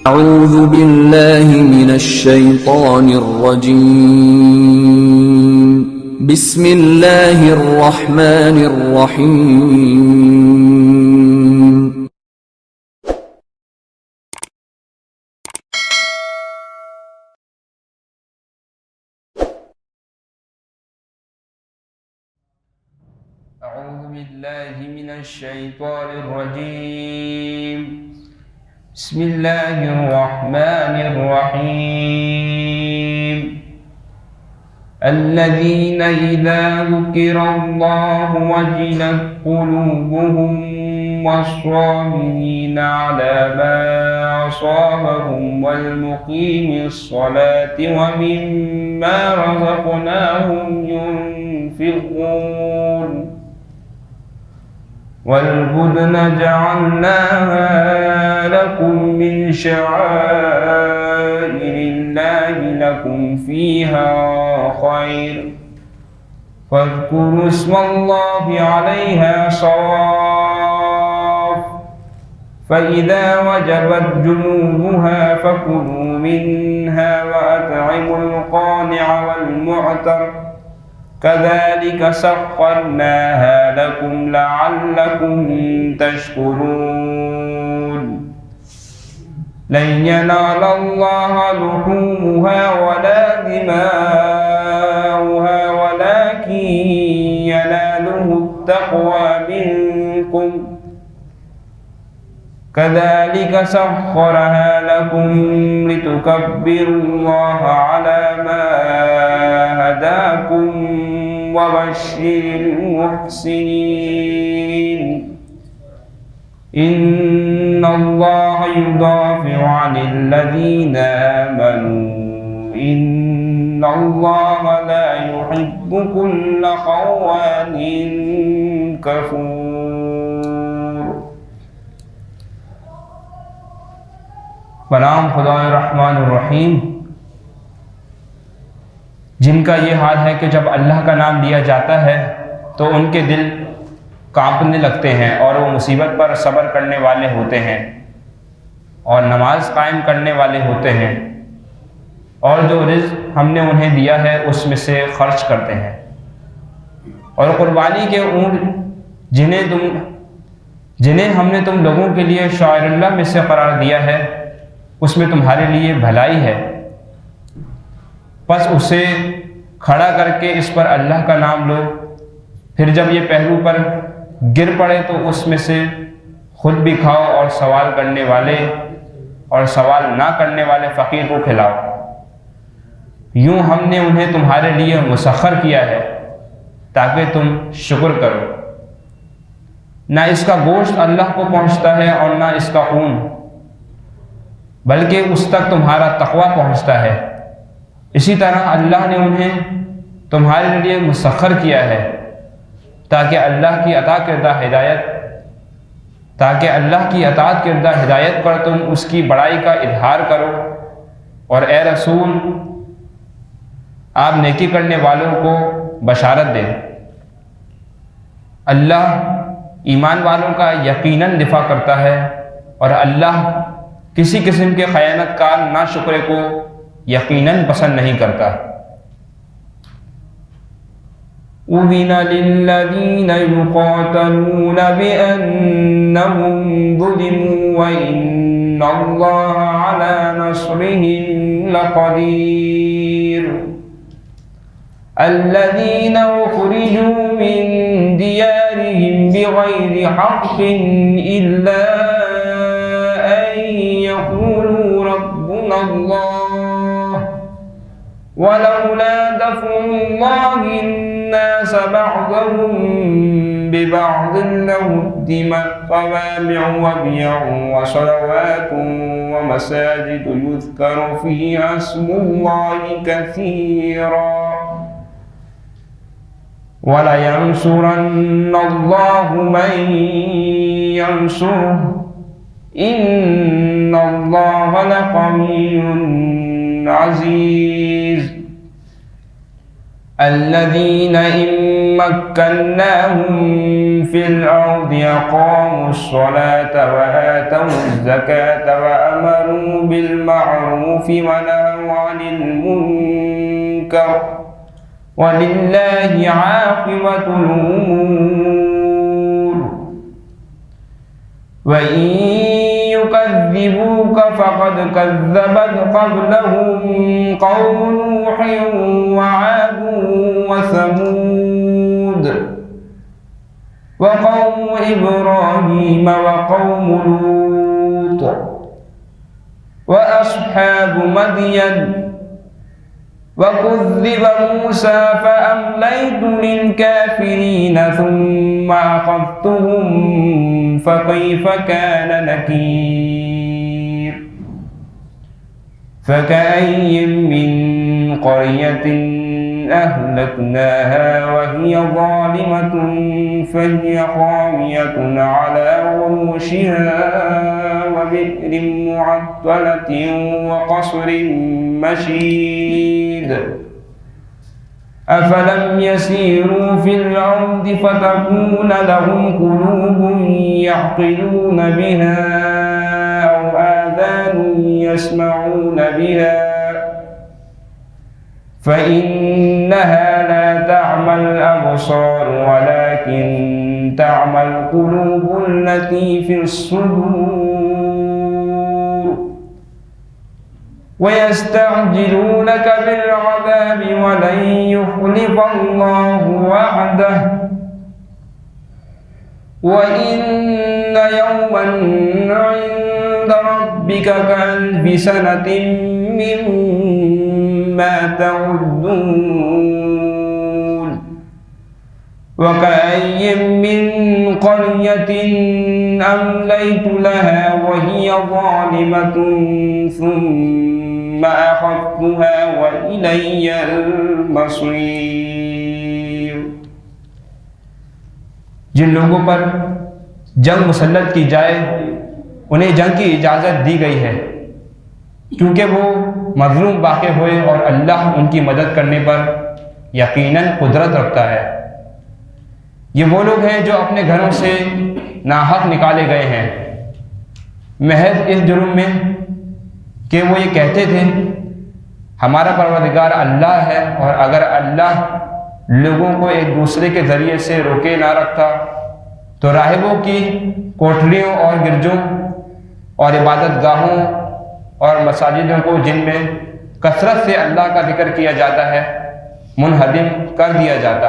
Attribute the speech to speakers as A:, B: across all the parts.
A: أعوذ بالله من الشيطان الرجيم بسم الله الرحمن الرحيم
B: أعوذ بالله من الشيطان الرجيم بسم الله الرحمن الرحيم الذين إذا ذكر الله وجلت قلوبهم والصابرين على ما أصابهم والمقيم الصلاة ومما رزقناهم ينفقون والبدن جعلناها لكم من شعائر الله لكم فيها خير فاذكروا اسم الله عليها صواف فإذا وجبت جنوبها فكلوا منها وأطعموا القانع والمعتر كذلك سخرناها لكم لعلكم تشكرون لن ينال الله لحومها ولا دماؤها ولكن يناله التقوى منكم كذلك سخرها لكم لتكبروا الله على ما هداكم وبشر المحسنين إن الله يدافع عن الذين آمنوا إن الله لا يحب كل خوان كفور بنام خدائے رحمان الرحیم جن کا یہ حال ہے کہ جب اللہ کا نام لیا جاتا ہے تو ان کے دل کانپنے لگتے ہیں اور وہ مصیبت پر صبر کرنے والے ہوتے ہیں اور نماز قائم کرنے والے ہوتے ہیں اور جو رزق ہم نے انہیں دیا ہے اس میں سے خرچ کرتے ہیں اور قربانی کے اونٹ جنہیں ہم نے تم لوگوں کے لیے شعائر اللہ میں سے قرار دیا ہے اس میں تمہارے لیے بھلائی ہے بس اسے کھڑا کر کے اس پر اللہ کا نام لو پھر جب یہ پہلو پر گر پڑے تو اس میں سے خود بھی کھاؤ اور سوال کرنے والے اور سوال نہ کرنے والے فقیر کو کھلاؤ یوں ہم نے انہیں تمہارے لیے مسخر کیا ہے تاکہ تم شکر کرو نہ اس کا گوشت اللہ کو پہنچتا ہے اور نہ اس کا خون بلکہ اس تک تمہارا تقوی پہنچتا ہے اسی طرح اللہ نے انہیں تمہارے لیے مسخر کیا ہے تاکہ اللہ کی عطا کردہ ہدایت پر تم اس کی بڑائی کا اظہار کرو اور اے رسول آپ نیکی کرنے والوں کو بشارت دیں اللہ ایمان والوں کا یقیناً دفاع کرتا ہے اور اللہ کسی قسم کے خیانت کار ناشکرے کو یقیناً پسند نہیں کرتا اذن للذین یقاتلون بأنہم ظلموا وإن اللہ علی نصرهم لقدیر الذین اخرجوا من دیارهم بغیر حق الا ان یقولوا ربنا اللہ ولولا دفع الله الناس بعضهم ببعض لهدمت صوامع وبيع وصلوات ومساجد يذكر فيها اسم الله كثيرا ولينصرن الله من ينصره إن الله لقوي عزيز الذين إن مكناهم في الأرض أقاموا الصلاة وآتوا الزكاة وأمروا بالمعروف ونهوا عن المنكر ولله عاقبة الأمور وإن يكذبوك فقد كذبت قبلهم قوم نوح وعاد وثمود وقوم إبراهيم وقوم لوط وأصحاب مدين وكذب موسى فأمليت للكافرين ثم أخذتهم فكيف كان نكير فكأي من قرية أهلكناها وهي ظالمة فهي خاوية على عروشها وبئر معطلة وقصر مشيد أفلم يسيروا في الأرض فتكون لهم قلوب يعقلون بها أو آذان يسمعون بها فإنها لا تعمى الأبصار ولكن تعمى القلوب التي في الصدور ويستعجلونك بالعذاب ولن يخلف الله وعده وإن يوما عند ربك كألف سنة مما تعدون وكأي من قرية أمليت لها وهي ظالمة ثم أخذتها وإلي المصير
C: جن لوگوں پر جنگ مسلط کی جائے انہیں جنگ کی اجازت دی گئی ہے کیونکہ وہ مظلوم واقع ہوئے اور اللہ ان کی مدد کرنے پر یقیناً قدرت رکھتا ہے۔ یہ وہ لوگ ہیں جو اپنے گھروں سے ناحق نکالے گئے ہیں محض اس جرم میں کہ وہ یہ کہتے تھے ہمارا پروردگار اللہ ہے، اور اگر اللہ لوگوں کو ایک دوسرے کے ذریعے سے روکے نہ رکھتا تو راہبوں کی کوٹھریوں اور گرجوں اور عبادت گاہوں اور مساجدوں کو جن میں کثرت سے اللہ کا ذکر کیا جاتا ہے منہدم کر دیا جاتا،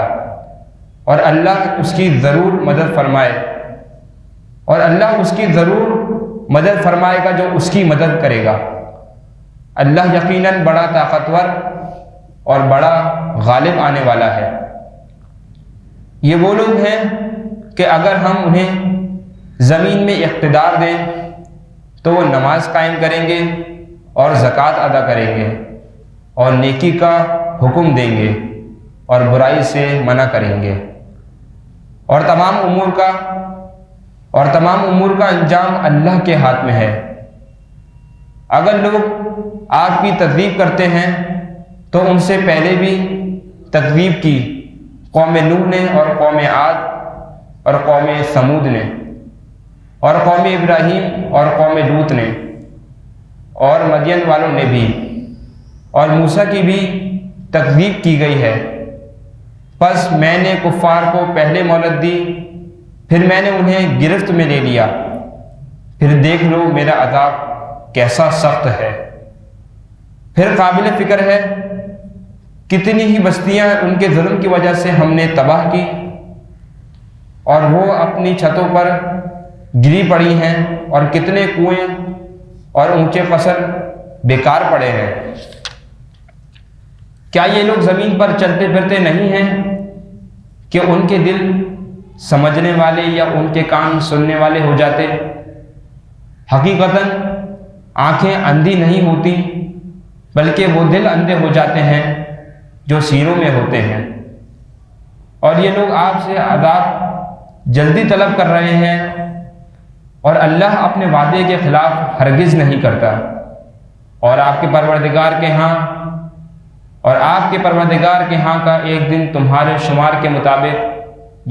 C: اور اللہ اس کی ضرور مدد فرمائے، اور اللہ اس کی ضرور مدد فرمائے گا جو اس کی مدد کرے گا۔ اللہ یقیناً بڑا طاقتور اور بڑا غالب آنے والا ہے۔ یہ وہ لوگ ہیں کہ اگر ہم انہیں زمین میں اقتدار دیں تو وہ نماز قائم کریں گے اور زکوٰۃ ادا کریں گے اور نیکی کا حکم دیں گے اور برائی سے منع کریں گے، اور تمام امور کا انجام اللہ کے ہاتھ میں ہے۔ اگر لوگ آپ کی تکذیب کرتے ہیں تو ان سے پہلے بھی تکذیب کی قوم نوح نے اور قوم عاد اور قوم ثمود نے اور قوم ابراہیم اور قوم لوط نے اور مدین والوں نے بھی، اور موسیٰ کی بھی تکذیب کی گئی ہے۔ پس میں نے کفار کو پہلے مہلت دی، پھر میں نے انہیں گرفت میں لے لیا، پھر دیکھ لو میرا عذاب کیسا سخت ہے۔ پھر قابل فکر ہے کتنی ہی بستیاں ان کے ظلم کی وجہ سے ہم نے تباہ کی، اور وہ اپنی چھتوں پر گری پڑی ہیں، اور کتنے کنویں اور اونچے قصر بیکار پڑے ہیں۔ کیا یہ لوگ زمین پر چلتے پھرتے نہیں ہیں کہ ان کے دل سمجھنے والے یا ان کے کان سننے والے ہو جاتے؟ حقیقتاً آنکھیں اندھی نہیں ہوتی بلکہ وہ دل اندھے ہو جاتے ہیں جو سینوں میں ہوتے ہیں۔ اور یہ لوگ آپ سے عذاب جلدی طلب کر رہے ہیں، اور اللہ اپنے وعدے کے خلاف ہرگز نہیں کرتا، اور آپ کے پروردگار کے ہاں
B: اور آپ کے پروردگار کے ہاں کا ایک دن تمہارے شمار کے مطابق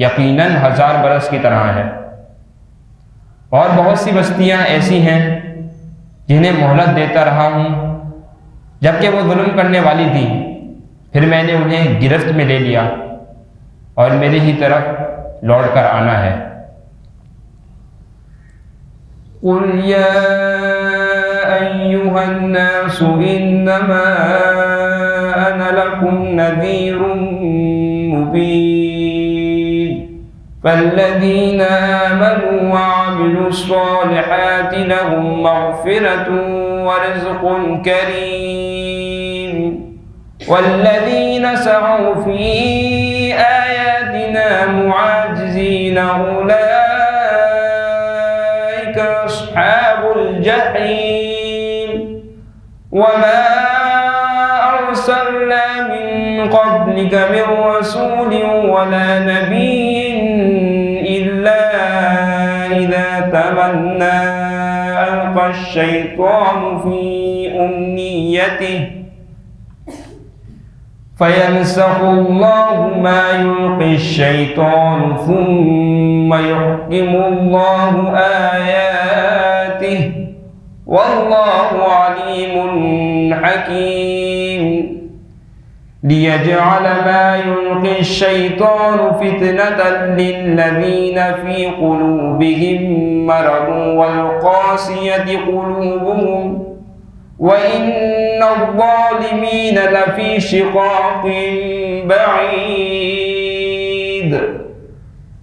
B: یقیناً 1000 برس کی طرح ہے۔ اور بہت سی بستیاں ایسی ہیں جنہیں مہلت دیتا رہا ہوں جبکہ وہ ظلم کرنے والی تھیں، پھر میں نے انہیں گرفت میں لے لیا اور میرے ہی طرف لوٹ کر آنا ہے۔
C: قل يا أيها الناس إنما أنا لكم نذير مبين فالذين آمنوا وعملوا الصالحات لهم مغفرة ورزق كريم والذين سعوا في آياتنا معاجزين أولئك أصحاب الجحيم وما أرسلنا من قبلك من رسول ولا نبي إلا إذا تمنى ألقى الشيطان في أمنيته فينسخ الله ما يلقي الشيطان ثم يحكم الله آياته والله عليم حكيم ليجعل ما يلقي الشيطان فتنة للذين في قلوبهم مرض والقاسية قلوبهم وَإِنَّ الظَّالِمِينَ لَفِي شِقَاقٍ بَعِيدٍ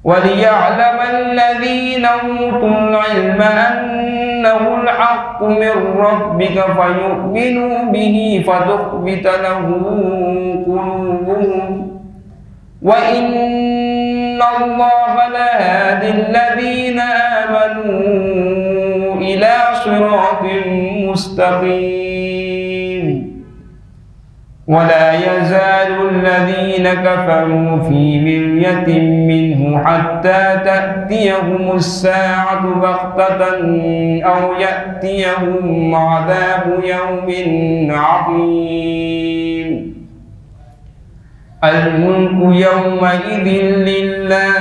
C: وَلِيَعْلَمَ الَّذِينَ أُوتُوا الْعِلْمَ أَنَّهُ الْحَقُّ مِنْ رَبِّكَ فَيُؤْمِنُوا بِهِ فَتُخْبِتَ لَهُ قُلُوبُهُمْ وَإِنَّ اللَّهَ لَهَادِ الَّذِينَ آمَنُوا إِلَى صِرَاطٍ مستقيم ولا يزال الذين كفروا في مرية منه حتى تأتيهم الساعة بغتة أو يأتيهم عذاب يوم عظيم الملك يومئذ لله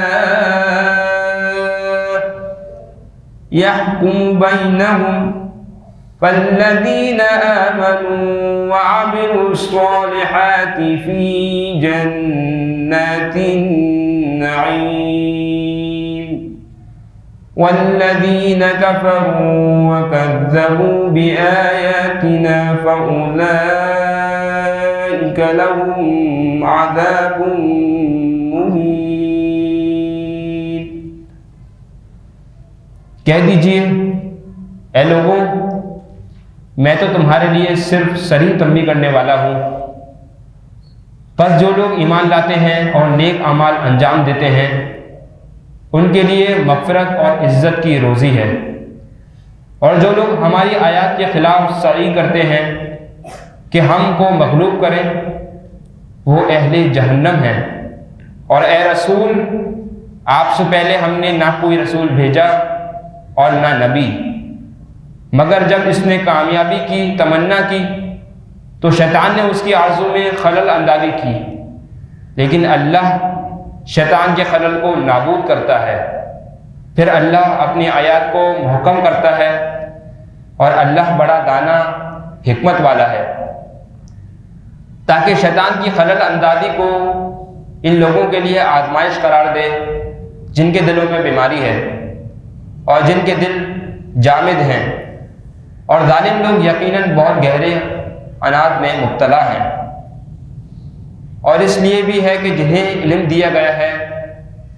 C: يحكم بينهم فالذين آمنوا وعملوا الصالحات في جنات النعيم والذين كفروا وكذبوا بآياتنا فأولئك لهم عذاب مهين۔
B: کہہ دیجئے اے لوگوں، میں تو تمہارے لیے صرف صریح تنبیہ کرنے والا ہوں، پس جو لوگ ایمان لاتے ہیں اور نیک اعمال انجام دیتے ہیں ان کے لیے مغفرت اور عزت کی روزی ہے، اور جو لوگ ہماری آیات کے خلاف سعی کرتے ہیں کہ ہم کو مغلوب کریں وہ اہل جہنم ہیں۔ اور اے رسول، آپ سے پہلے ہم نے نہ کوئی رسول بھیجا اور نہ نبی، مگر جب اس نے کامیابی کی تمنا کی تو شیطان نے اس کی آرزو میں خلل اندازی کی، لیکن اللہ شیطان کے خلل کو نابود کرتا ہے، پھر اللہ اپنی آیات کو محکم کرتا ہے، اور اللہ بڑا دانا حکمت والا ہے، تاکہ شیطان کی خلل اندازی کو ان لوگوں کے لیے آزمائش قرار دے جن کے دلوں میں بیماری ہے اور جن کے دل جامد ہیں، اور ظالم لوگ یقیناً بہت گہرے عناد میں مبتلا ہیں۔ اور اس لیے بھی ہے کہ جنہیں علم دیا گیا ہے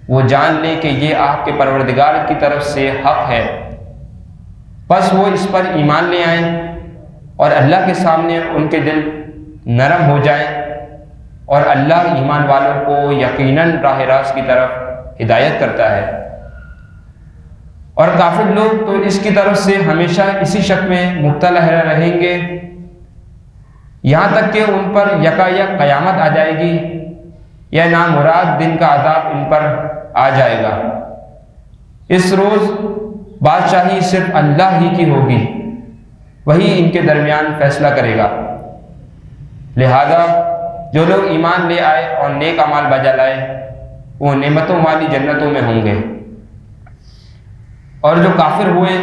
B: وہ جان لیں کہ یہ آپ کے پروردگار کی طرف سے حق ہے، پس وہ اس پر ایمان لے آئیں اور اللہ کے سامنے ان کے دل نرم ہو جائیں، اور اللہ ایمان والوں کو یقیناً راہ راست کی طرف ہدایت کرتا ہے۔ اور کافر لوگ تو اس کی طرف سے ہمیشہ اسی شک میں مبتلا رہیں گے یہاں تک کہ ان پر یکایک قیامت آ جائے گی یا نامراد دن کا عذاب ان پر آ جائے گا۔ اس روز بادشاہی صرف اللہ ہی کی ہوگی، وہی ان کے درمیان فیصلہ کرے گا، لہذا جو لوگ ایمان لے آئے اور نیک اعمال بجا لائے وہ نعمتوں والی جنتوں میں ہوں گے، اور جو کافر ہوئے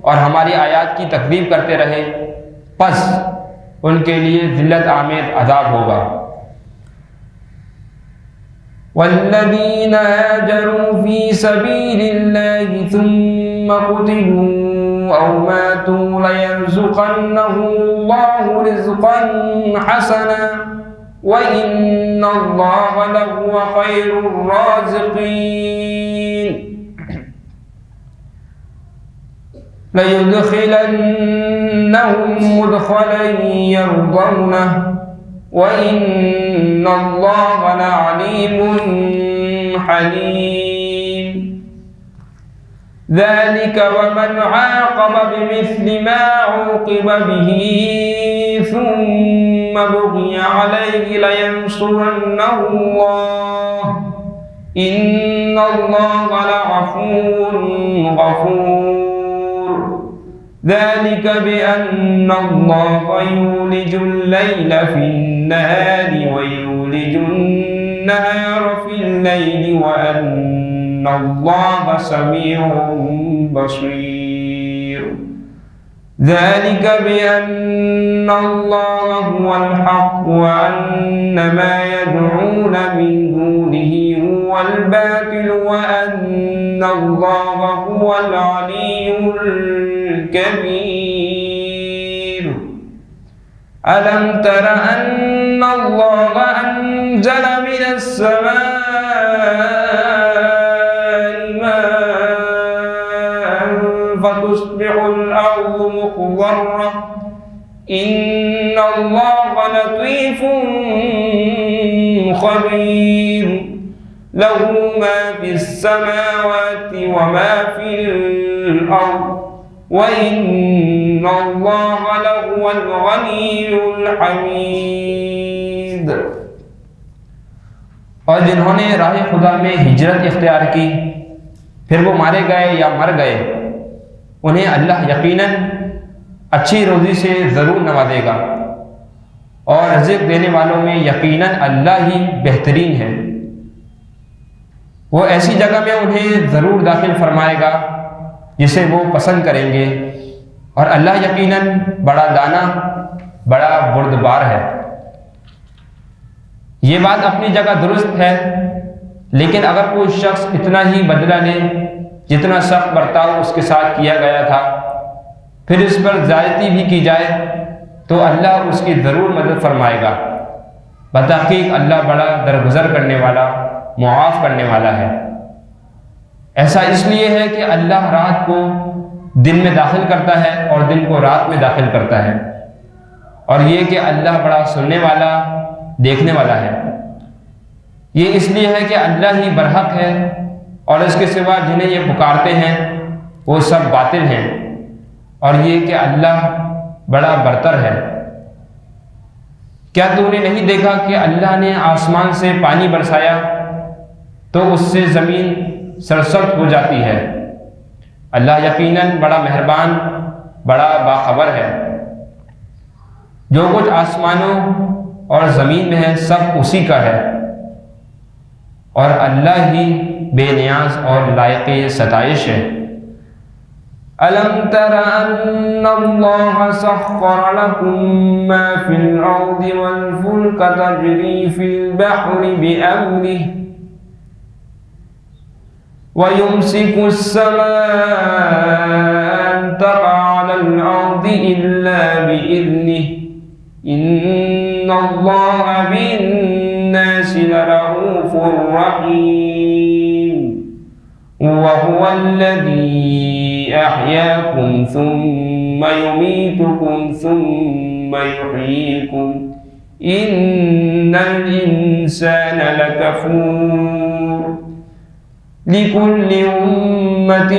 B: اور ہماری آیات کی تکذیب کرتے رہے پس ان کے لیے ذلت آمیز عذاب ہوگا۔ والذین هاجروا فی سبیل اللہ ثم قتلوا او ماتوا ليرزقنهم اللہ رزقا حسنا وَإِنَّ اللَّهَ لَهُوَ خَيْرُ الرَّازِقِينَ لَيُدْخِلَنَّهُمْ مُدْخَلًا يَرْضَوْنَهُ وَإِنَّ اللَّهَ لَعَلِيمٌ حَلِيمٌ ذَلِكَ وَمَنْ عَاقَبَ بِمِثْلِ مَا عُوقِبَ بِهِ ثُمَّ بُغِيَ عَلَيْهِ لَيَنصُرَنَّهُ اللَّهُ إِنَّ اللَّهَ لَعَفُوٌّ غَفُورٌ ذَلِكَ بِأَنَّ اللَّهَ يُولِجُ اللَّيْلَ فِي النَّهَارِ وَيُولِجُ النَّهَارَ فِي اللَّيْلِ وَأَنَّ اللَّهَ سَمِيعٌ بَصِيرٌ ذَلِكَ بِأَنَّ اللَّهَ هُوَ الْحَقُّ وَأَنَّ مَا يَدْعُونَ مِن دُونِهِ هُوَ الْبَاطِلُ وَأَنَّ اللَّهَ هُوَ الْعَلِيُّ الْكَبِيرُ أَلَمْ تَرَ أَنَّ اللَّهَ أَنزَلَ مِنَ السَّمَاءِ مَاءً فَتُصْبِحُ الْأَرْضُ مُخْضَرَّةً إِنَّ اللَّهَ لَطِيفٌ خَبِيرٌ لَهُ مَا فِي السَّمَاوَاتِ وَمَا فِي الْأَرْضِ وَإِنَّ اللَّهَ لَهُوَ الْغَنِيُّ الْحَمِيدُ۔
C: اور جنہوں نے راہ خدا میں ہجرت اختیار کی پھر وہ مارے گئے یا مر گئے انہیں اللہ یقیناً اچھی روزی سے ضرور نوازے گا، اور رزق دینے والوں میں یقیناً اللہ ہی بہترین ہے۔ وہ ایسی جگہ میں انہیں ضرور داخل فرمائے گا جسے وہ پسند کریں گے، اور اللہ یقیناً بڑا دانا بڑا بردبار ہے۔ یہ بات اپنی جگہ درست ہے، لیکن اگر کوئی شخص اتنا ہی بدلہ لے جتنا سخت برتاؤ اس کے ساتھ کیا گیا تھا پھر اس پر زیادتی بھی کی جائے تو اللہ اس کی ضرور مدد فرمائے گا۔ بتحقیق اللہ بڑا درگزر کرنے والا معاف کرنے والا ہے۔ ایسا اس لیے ہے کہ اللہ رات کو دن میں داخل کرتا ہے اور دن کو رات میں داخل کرتا ہے، اور یہ کہ اللہ بڑا سننے والا دیکھنے والا ہے۔ یہ اس لیے ہے کہ اللہ ہی برحق ہے، اور اس کے سوا جنہیں یہ پکارتے ہیں وہ سب باطل ہیں، اور یہ کہ اللہ بڑا برتر ہے۔ کیا تو نے نہیں دیکھا کہ اللہ نے آسمان سے پانی برسایا تو اس سے زمین سرسبز ہو جاتی ہے؟ اللہ یقیناً بڑا مہربان بڑا باخبر ہے۔ جو کچھ آسمانوں اور زمین میں ہے سب اسی کا ہے، اور اللہ ہی بے نیاز اور لائق ستائش ہے۔
B: أَلَمْ تَرَ أَنَّ اللَّهَ سَخَّرَ لَكُم مَّا فِي الْأَرْضِ وَالْفُلْكَ تَجْرِي فِي الْبَحْرِ بِأَمْرِهِ وَيُمْسِكُ السَّمَاءَ أَن تَقَعَ عَلَى الْأَرْضِ إِلَّا بِإِذْنِهِ إِنَّ اللَّهَ بِالنَّاسِ لَرَءُوفٌ رَحِيمٌ وَهُوَ الَّذِي أَحْيَاكُمْ ثُمَّ يُمِيتُكُمْ ثُمَّ يُحْيِيكُمْ إِنَّ الْإِنسَانَ لَكَفُورٌ لِكُلِّ أُمَّةٍ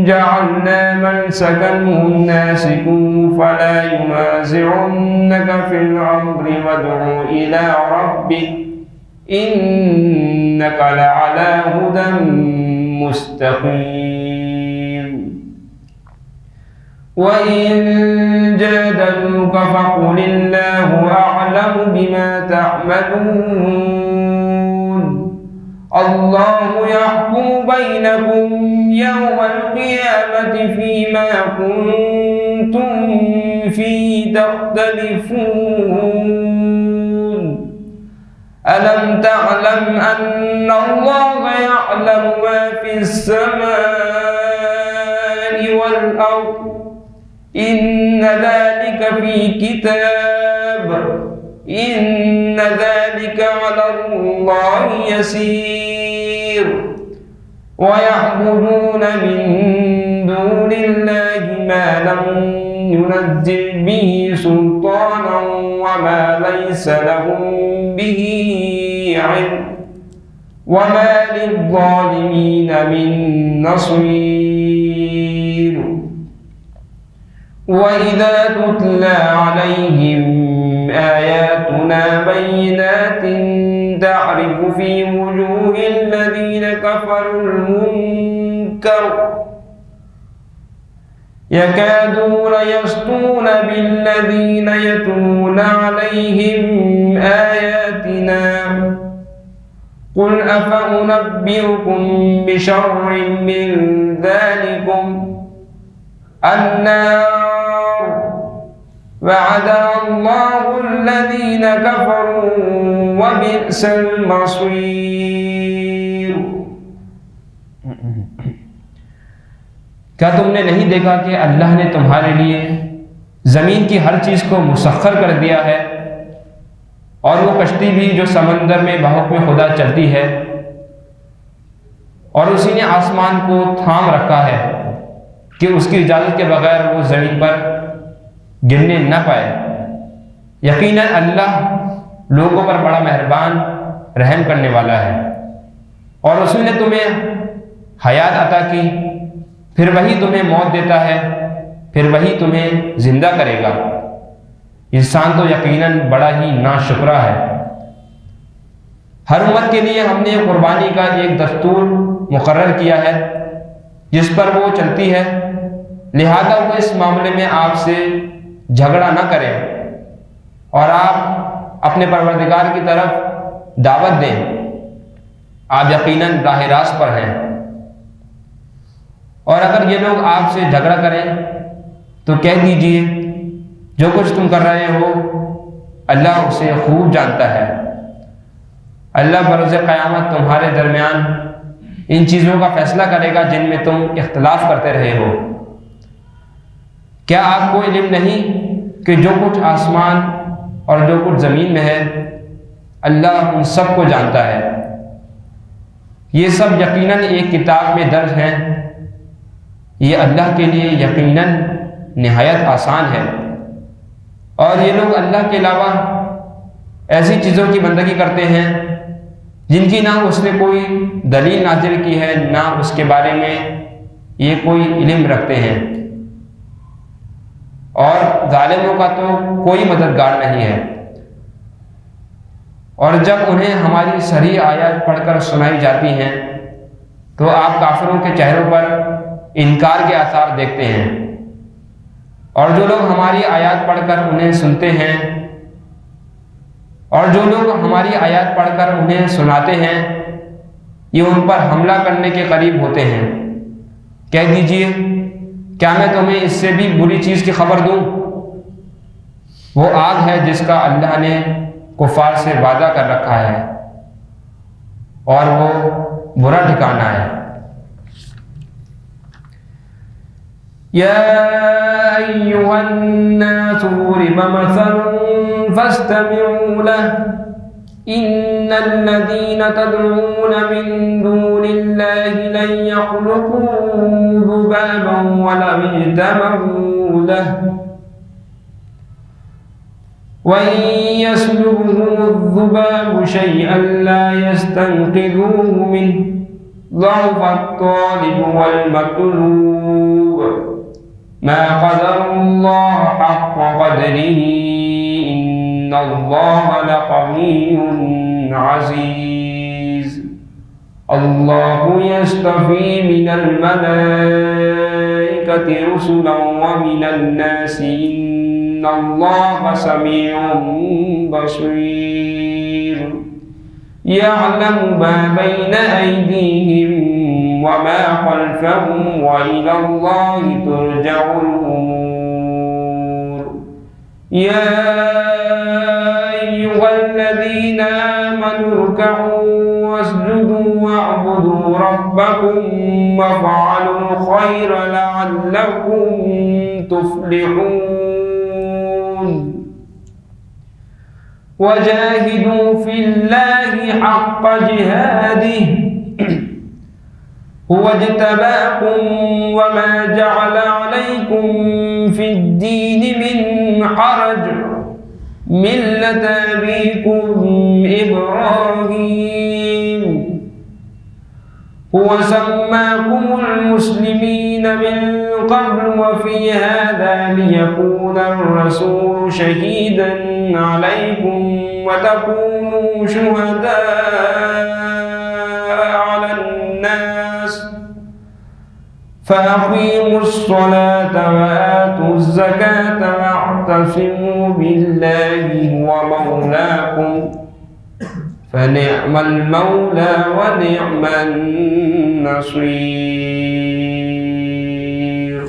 B: جَعَلْنَا مَنْسَكًا هُمْ نَاسِكُوهُ فَلَا يُنَازِعُنَّكَ فِي الْأَمْرِ وَادْعُ إِلَى رَبِّكَ إِنَّكَ لَعَلَى هُدًى مُسْتَقِيمٍ وَإِن جَادَلُوكَ فَقُلِ اللَّهُ أَعْلَمُ بِمَا تَعْمَلُونَ اللَّهُ يَحْكُمُ بَيْنَكُمْ يَوْمَ الْقِيَامَةِ فِيمَا كُنتُمْ فِيهِ تَخْتَلِفُونَ أَلَمْ تَعْلَمْ أَنَّ اللَّهَ يَعْلَمُ مَا فِي السَّمَاءِ وَالْأَرْضِ إِنَّ ذَلِكَ فِي كِتَابٍ إِنَّ ذَلِكَ عَلَى اللَّهِ يَسِيرٌ وَيَعْبُدُونَ مِن دُونِ اللَّهِ مَا لَمْ يُنَزِّلْ بِهِ سُلْطَانًا وَمَا لَيْسَ لَهُم بِهِ عِلْمٌ وَمَا لِلظَّالِمِينَ مِن نَّصِيرٍ وَإِذَا تُتْلَى عَلَيْهِمْ آيَاتُنَا بَيِّنَاتٍ تَعْرِفُ فِي وُجُوهِ الَّذِينَ كَفَرُوا الْمُنكَرَ يَكَادُونَ يَسْطُونَ بِالَّذِينَ يَتْلُونَ عَلَيْهِمْ آيَاتِنَا قُلْ أَفَأُنَبِّئُكُم بِشَرٍّ مِّن ذَلِكُمْ النَّارُ وَعَدَهَا اللَّهُ الَّذِينَ كَفَرُوا وَبِئْسَ الْمَصِيرُ
C: کیا تم نے نہیں دیکھا کہ اللہ نے تمہارے لیے زمین کی ہر چیز کو مسخر کر دیا ہے اور وہ کشتی بھی جو سمندر میں بحکم خدا چلتی ہے اور اسی نے آسمان کو تھام رکھا ہے کہ اس کی اجازت کے بغیر وہ زمین پر گرنے نہ پائے یقیناً اللہ لوگوں پر بڑا مہربان رحم کرنے والا ہے اور اسی نے تمہیں حیات عطا کی پھر وہی تمہیں موت دیتا ہے پھر وہی تمہیں زندہ کرے گا انسان تو یقیناً بڑا ہی ناشکرا ہے ہر امت کے لیے ہم نے قربانی کا ایک دستور مقرر کیا ہے جس پر وہ چلتی ہے لہذا وہ اس معاملے میں آپ سے جھگڑا نہ کریں اور آپ اپنے پروردگار کی طرف دعوت دیں آپ یقیناً راہ راست پر ہیں اور اگر یہ لوگ آپ سے جھگڑا کریں تو کہہ دیجئے جو کچھ تم کر رہے ہو اللہ اسے خوب جانتا ہے اللہ بروز قیامت تمہارے درمیان ان چیزوں کا فیصلہ کرے گا جن میں تم اختلاف کرتے رہے ہو کیا آپ کو علم نہیں کہ جو کچھ آسمان اور جو کچھ زمین میں ہے اللہ ان سب کو جانتا ہے یہ سب یقیناً ایک کتاب میں درج ہیں یہ اللہ کے لیے یقیناً نہایت آسان ہے اور یہ لوگ اللہ کے علاوہ ایسی چیزوں کی بندگی کرتے ہیں جن کی نہ اس نے کوئی دلیل نازل کی ہے نہ اس کے بارے میں یہ کوئی علم رکھتے ہیں اور ظالموں کا تو کوئی مددگار نہیں ہے اور جب انہیں ہماری صریح آیات پڑھ کر سنائی جاتی ہیں تو آپ کافروں کے چہروں پر انکار کے آثار دیکھتے ہیں اور جو لوگ ہماری آیات پڑھ کر انہیں سنتے ہیں اور جو لوگ ہماری آیات پڑھ کر انہیں سناتے ہیں یہ ان پر حملہ کرنے کے قریب ہوتے ہیں کہہ دیجئے کیا میں تمہیں اس سے بھی بری چیز کی خبر دوں وہ آگ ہے جس کا اللہ نے کفار سے وعدہ کر رکھا ہے اور وہ برا ٹھکانہ ہے
B: يا أيها الناس ضرب مثل فاستمعوا له إن الذين تدعون من دون الله لن يخلقوا ذبابا ولو اجتمعوا له وإن يسلبهم الذباب شيئا لا يستنقذوه منه ضعف الطالب والمطلوب ما قدر الله حق قدره إن الله لقوي عزيز الله يصطفي من الملائكة الملائكة رسلا ومن الناس إن الله سميع بصير يعلم ما بين أيديهم وما خلفهم وإلى الله ترجع الأمور يا أيها الذين آمنوا اركعوا واسجدوا واعبدوا ربكم وافعلوا الخير لعلكم تفلحون وجاهدوا في الله حق جهاده هو اجتباكم وما جعل عليكم في الدين من حرج ملة أبيكم إبراهيم هو سماكم المسلمين من قبل وفي هذا ليكون الرسول شهيدا عليكم وتكونوا شهداء على الناس فأقيموا الصلاة وآتوا الزكاة واعتصموا بالله هو مولاكم فنعم المولى ونعم النصير.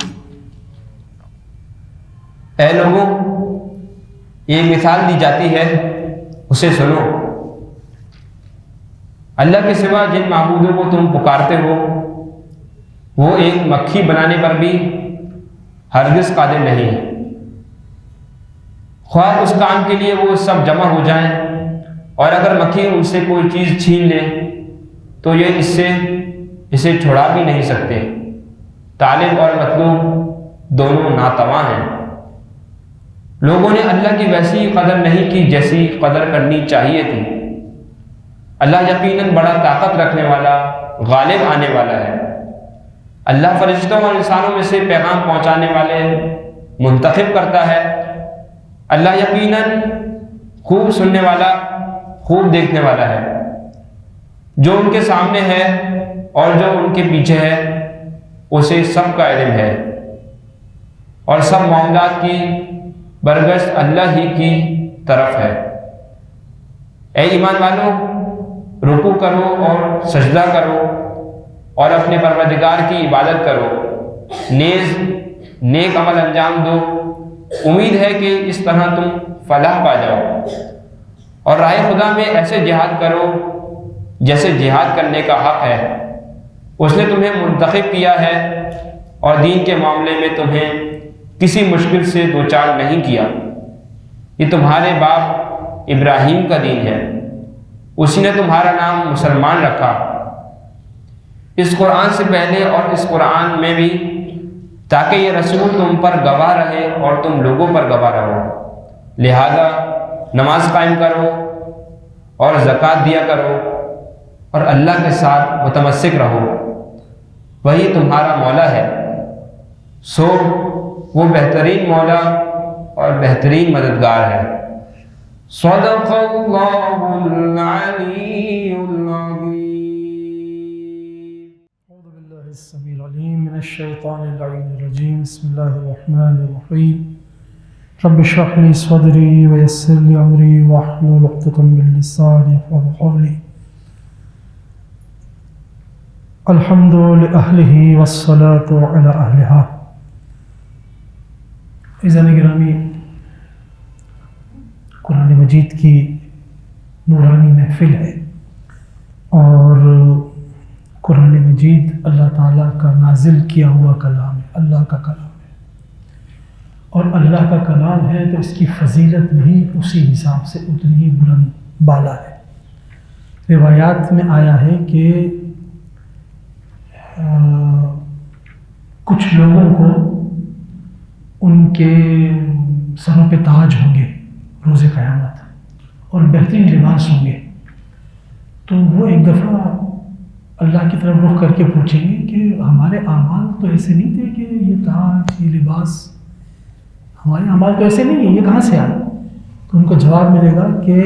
C: اے لوگوں، یہ مثال دی جاتی ہے، اسے سنو۔ اللہ کے سوا جن معبودوں کو تم پکارتے ہو وہ ایک مکھی بنانے پر بھی ہرگز قادر نہیں، خواہ اس کام کے لیے وہ سب جمع ہو جائیں، اور اگر مکھی ان سے کوئی چیز چھین لے تو یہ اسے چھڑا بھی نہیں سکتے۔ طالب اور مطلوب دونوں ناتواں ہیں۔ لوگوں نے اللہ کی ویسی قدر نہیں کی جیسی قدر کرنی چاہیے تھی۔ اللہ یقیناً بڑا طاقت رکھنے والا، غالب آنے والا ہے۔ اللہ فرشتوں اور انسانوں میں سے پیغام پہنچانے والے منتخب کرتا ہے۔ اللہ یقیناً خوب سننے والا، خوب دیکھنے والا ہے۔ جو ان کے سامنے ہے اور جو ان کے پیچھے ہے اسے سب کا علم ہے، اور سب معاملات کی برگشت اللہ ہی کی طرف ہے۔ اے ایمان والو، رکوع کرو اور سجدہ کرو اور اپنے پروردگار کی عبادت کرو، نیز نیک عمل انجام دو، امید ہے کہ اس طرح تم فلاح پا جاؤ، اور راہ خدا میں ایسے جہاد کرو جیسے جہاد کرنے کا حق ہے۔ اس نے تمہیں منتخب کیا ہے اور دین کے معاملے میں تمہیں کسی مشکل سے دوچار نہیں کیا۔ یہ تمہارے باپ ابراہیم کا دین ہے، اسی نے تمہارا نام مسلمان رکھا، اس قرآن سے پہلے اور اس قرآن میں بھی، تاکہ یہ رسول تم پر گواہ رہے اور تم لوگوں پر گواہ رہو۔ لہذا نماز قائم کرو اور زکوٰۃ دیا کرو اور اللہ کے ساتھ متمسک رہو، وہی تمہارا مولا ہے، سو وہ بہترین مولا اور بہترین مددگار ہے۔
B: صدق اللہ العلی العظیم۔
D: اعوذ باللہ السمیع العلیم من الشیطان اللعین الرجیم، بسم اللہ الرحمن الرحیم۔ رب اشرح لي صدري ويسر لي امري واحلل عقدة من لساني يفقهوا قولي۔ الحمد لأهله والصلاة على أهلها۔ عزیزان گرامی، قرآن مجید کی نورانی محفل ہے، اور قرآن مجید اللہ تعالیٰ کا نازل کیا ہوا کلام ہے، اللہ کا کلام ہے، اور اللہ کا کلام ہے تو اس کی فضیلت بھی اسی حساب سے اتنی ہی بلند بالا ہے۔ روایات میں آیا ہے کہ کچھ لوگوں کو ان کے سروں پہ تاج ہوں گے روز قیامت، اور بہترین لباس ہوں گے، تو وہ ایک دفعہ اللہ کی طرف رخ کر کے پوچھیں گے کہ ہمارے اعمال تو ایسے نہیں تھے کہ یہ تاج، یہ لباس، ہمارے اعمال تو ایسے نہیں ہیں، یہ کہاں سے آئے؟ تو ان کو جواب ملے گا کہ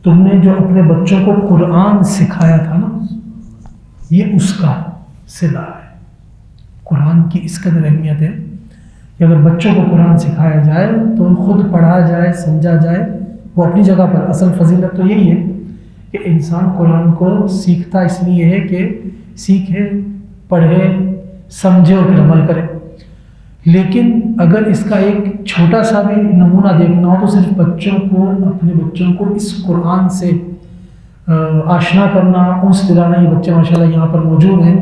D: تم نے جو اپنے بچوں کو قرآن سکھایا تھا نا، یہ اس کا صلہ ہے، قرآن کی اس قدر اہمیت ہے کہ اگر بچوں کو قرآن سکھایا جائے تو خود پڑھا جائے، سمجھا جائے، وہ اپنی جگہ پر اصل فضیلت تو یہی ہے کہ انسان قرآن کو سیکھتا اس لیے ہے کہ سیکھے، پڑھے، سمجھے اور پھر عمل کرے. لیکن اگر اس کا ایک چھوٹا سا بھی نمونہ دیکھنا ہو تو صرف بچوں کو، اپنے بچوں کو اس قرآن سے آشنا کرنا، انس دلانا. یہ بچے ماشاءاللہ یہاں پر موجود ہیں،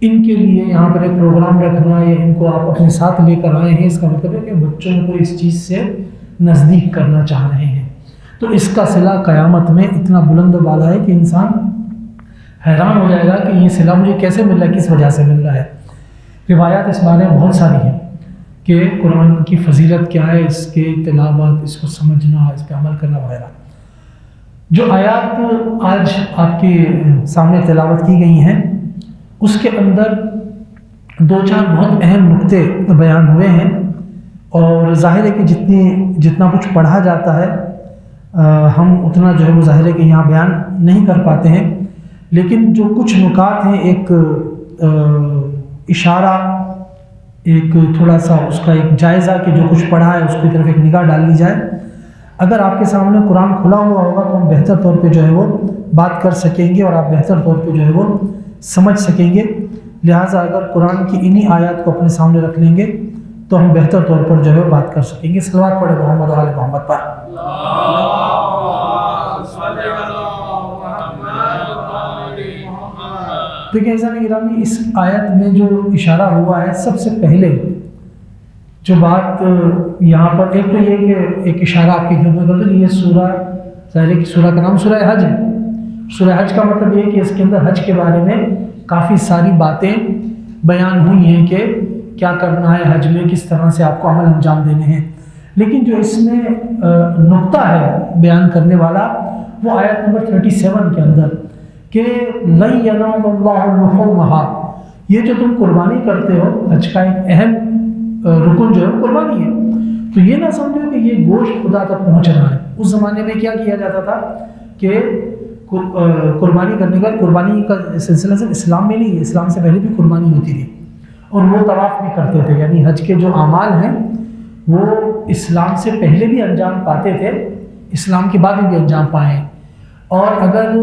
D: ان کے لیے یہاں پر ایک پروگرام رکھنا یا ان کو آپ اپنے ساتھ لے کر آئے ہیں، اس کا مطلب ہے کہ بچوں کو اس چیز سے نزدیک کرنا چاہ رہے ہیں. تو اس کا صلہ قیامت میں اتنا بلند و بالا ہے کہ انسان حیران ہو جائے گا کہ یہ صلہ مجھے کیسے مل رہا ہے، کس وجہ سے مل رہا ہے. روایات اس بارے میں بہت ساری ہیں کہ قرآن کی فضیلت کیا ہے، اس کے تلاوت، اس کو سمجھنا، اس پہ عمل کرنا وغیرہ. جو آیات آج آپ کے سامنے تلاوت کی گئی ہیں اس کے اندر دو چار بہت اہم نقطے بیان ہوئے ہیں، اور ظاہر ہے کہ جتنا کچھ پڑھا جاتا ہے ہم اتنا جو ہے وہ ظاہر ہے کہ یہاں بیان نہیں کر پاتے ہیں. لیکن جو کچھ نکات ہیں، ایک اشارہ، ایک تھوڑا سا اس کا ایک جائزہ کہ جو کچھ پڑھا ہے اس کی طرف ایک نگاہ ڈال لی جائے. اگر آپ کے سامنے قرآن کھلا ہوا ہوگا تو ہم بہتر طور پہ جو ہے وہ بات کر سکیں گے اور آپ بہتر طور پہ جو ہے وہ سمجھ سکیں گے. لہٰذا اگر قرآن کی انہی آیات کو اپنے سامنے رکھ لیں گے تو ہم بہتر طور پر جو ہے بات کر سکیں گے. صلوات پڑھے محمد و آل محمد پر. دیکھیں عزیزان گرامی، اس آیت میں جو اشارہ ہوا ہے، سب سے پہلے جو بات یہاں پر ایک تو یہ کہ ایک اشارہ آپ کی خدمت کر دوں کہ یہ سورہ، ظاہر ہے کہ سورہ کا نام سورہ حج ہے. سورہ حج کا مطلب یہ ہے کہ اس کے اندر حج کے بارے میں کافی ساری باتیں بیان ہوئی ہیں کہ کیا کرنا ہے حج میں، کس طرح سے آپ کو عمل انجام دینے ہیں. لیکن جو اس میں نقطہ ہے بیان کرنے والا وہ آیت نمبر 37 کے اندر کہ لَن يَنَالَ اللَّهُ لُحُومَهَا، یہ جو تم قربانی کرتے ہو، حج کا ایک اہم رکن جو ہے قربانی ہے. تو یہ نہ سمجھو کہ یہ گوشت خدا تک پہنچ رہا ہے. اس زمانے میں کیا کیا جاتا تھا کہ قربانی کرنے کا، قربانی کا سلسلہ صرف اسلام میں نہیں ہے، اسلام سے پہلے بھی قربانی ہوتی تھی اور وہ طواف بھی کرتے تھے. یعنی حج کے جو اعمال ہیں وہ اسلام سے پہلے بھی انجام پاتے تھے، اسلام کے بعد بھی انجام پائے. اور اگر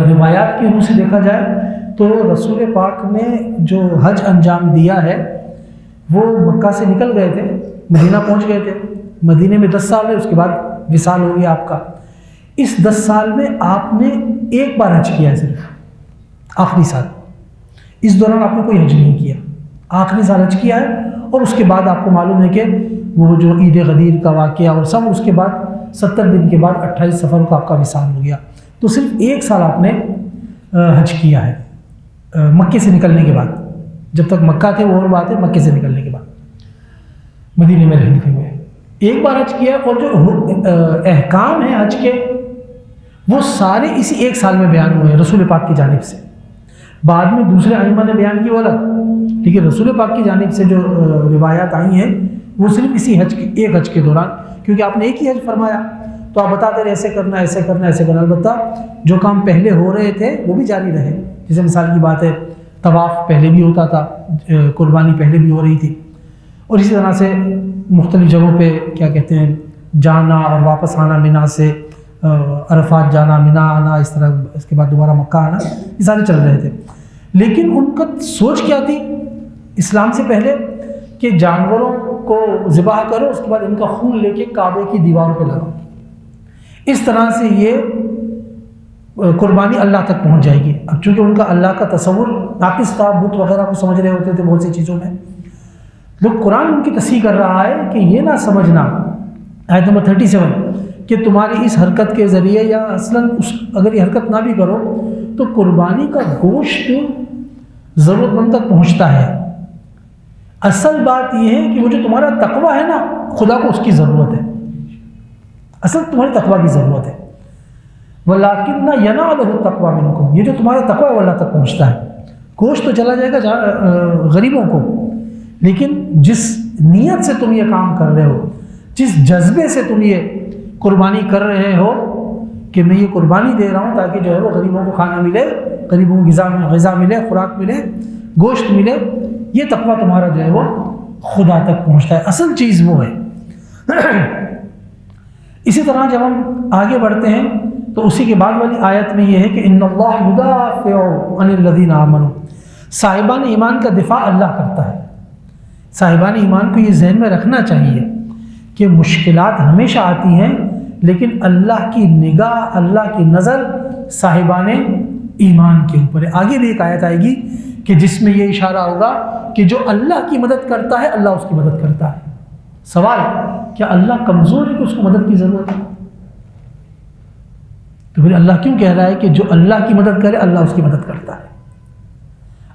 D: روایات کی روح سے دیکھا جائے تو رسول پاک نے جو حج انجام دیا ہے وہ مکہ سے نکل گئے تھے، مدینہ پہنچ گئے تھے. مدینے میں 10 سال ہے، اس کے بعد وصال ہو گیا آپ کا. اس 10 سال میں آپ نے ایک بار حج کیا ہے، صرف آخری سال. اس دوران آپ نے کوئی حج نہیں کیا، آخری سال حج کیا ہے. اور اس کے بعد آپ کو معلوم ہے کہ وہ جو عید غدیر کا واقعہ اور سب، اس کے بعد 70 دن کے بعد 28 صفر کو آپ کا وصال ہو گیا. تو صرف ایک سال آپ نے حج کیا ہے مکے سے نکلنے کے بعد. جب تک مکہ تھے وہ اور بات ہے، مکے سے نکلنے کے بعد مدینے میں رہتے ہوئے ایک بار حج کیا. اور جو احکام ہیں حج کے وہ سارے اسی ایک سال میں بیان ہوئے ہیں رسول پاک کی جانب سے. بعد میں دوسرے ائمہ نے بیان کی وہ الگ، لیکن رسول پاک کی جانب سے جو روایات آئی ہیں وہ صرف اسی حج کے ایک حج کے دوران، کیونکہ آپ نے ایک ہی حج فرمایا تو آپ بتاتے رہے ایسے کرنا، ایسے کرنا، ایسے کرنا. البتہ جو کام پہلے ہو رہے تھے وہ بھی جاری رہے. جیسے مثال کی بات ہے طواف پہلے بھی ہوتا تھا، قربانی پہلے بھی ہو رہی تھی. اور اسی طرح سے مختلف جگہوں پہ کیا کہتے ہیں جانا اور واپس آنا، مینا سے عرفات جانا، مینا آنا، اس طرح اس کے بعد دوبارہ مکہ آنا، یہ سارے چل رہے تھے. لیکن ان کا سوچ کیا تھی اسلام سے پہلے کہ جانوروں کو ذبح کرو، اس کے بعد ان کا خون لے کے کعبے کی دیواروں پہ لگاؤ. اس طرح سے یہ قربانی اللہ تک پہنچ جائے گی. اب چونکہ ان کا اللہ کا تصور ناقص تھا، بت وغیرہ کو سمجھ رہے ہوتے تھے بہت سی چیزوں میں. لوگ قرآن ان کی تصحیح کر رہا ہے کہ یہ نہ سمجھنا، آیت نمبر 37، کہ تمہاری اس حرکت کے ذریعے یا اصلاً اگر یہ حرکت نہ بھی کرو تو قربانی کا گوشت ضرورت مند تک پہنچتا ہے. اصل بات یہ ہے کہ وہ جو تمہارا تقویٰ ہے نا، خدا کو اس کی ضرورت ہے. اصل تمہاری تقویٰ کی ضرورت ہے. وَلَٰكِنَّ يَنَالُهُ التَّقْوَىٰ مِنْكُمْ، یہ جو تمہارا تقویٰ ہے وہ اللہ تک پہنچتا ہے. گوشت تو چلا جائے گا غریبوں کو، لیکن جس نیت سے تم یہ کام کر رہے ہو، جس جذبے سے تم یہ قربانی کر رہے ہو کہ میں یہ قربانی دے رہا ہوں تاکہ جو ہے وہ غریبوں کو کھانا ملے، غریبوں کو غذا ملے، خوراک ملے، گوشت ملے، یہ تقویٰ تمہارا جو ہے وہ خدا تک پہنچتا ہے، اصل چیز وہ ہے۔ اسی طرح جب ہم آگے بڑھتے ہیں تو اسی کے بعد والی آیت میں یہ ہے کہ ان اللہ یدافع عن الذین آمنوا، صاحبان ایمان کا دفاع اللہ کرتا ہے۔ صاحبان ایمان کو یہ ذہن میں رکھنا چاہیے کہ مشکلات ہمیشہ آتی ہیں، لیکن اللہ کی نگاہ، اللہ کی نظر صاحبان ایمان کے اوپر ہے۔ آگے بھی ایک آیت آئے گی کہ جس میں یہ اشارہ ہوگا کہ جو اللہ کی مدد کرتا ہے اللہ اس کی مدد کرتا ہے۔ سوال، کیا اللہ کمزور ہے کہ اس کو مدد کی ضرورت ہے؟ تو پھر اللہ کیوں کہہ رہا ہے کہ جو اللہ کی مدد کرے اللہ اس کی مدد کرتا ہے؟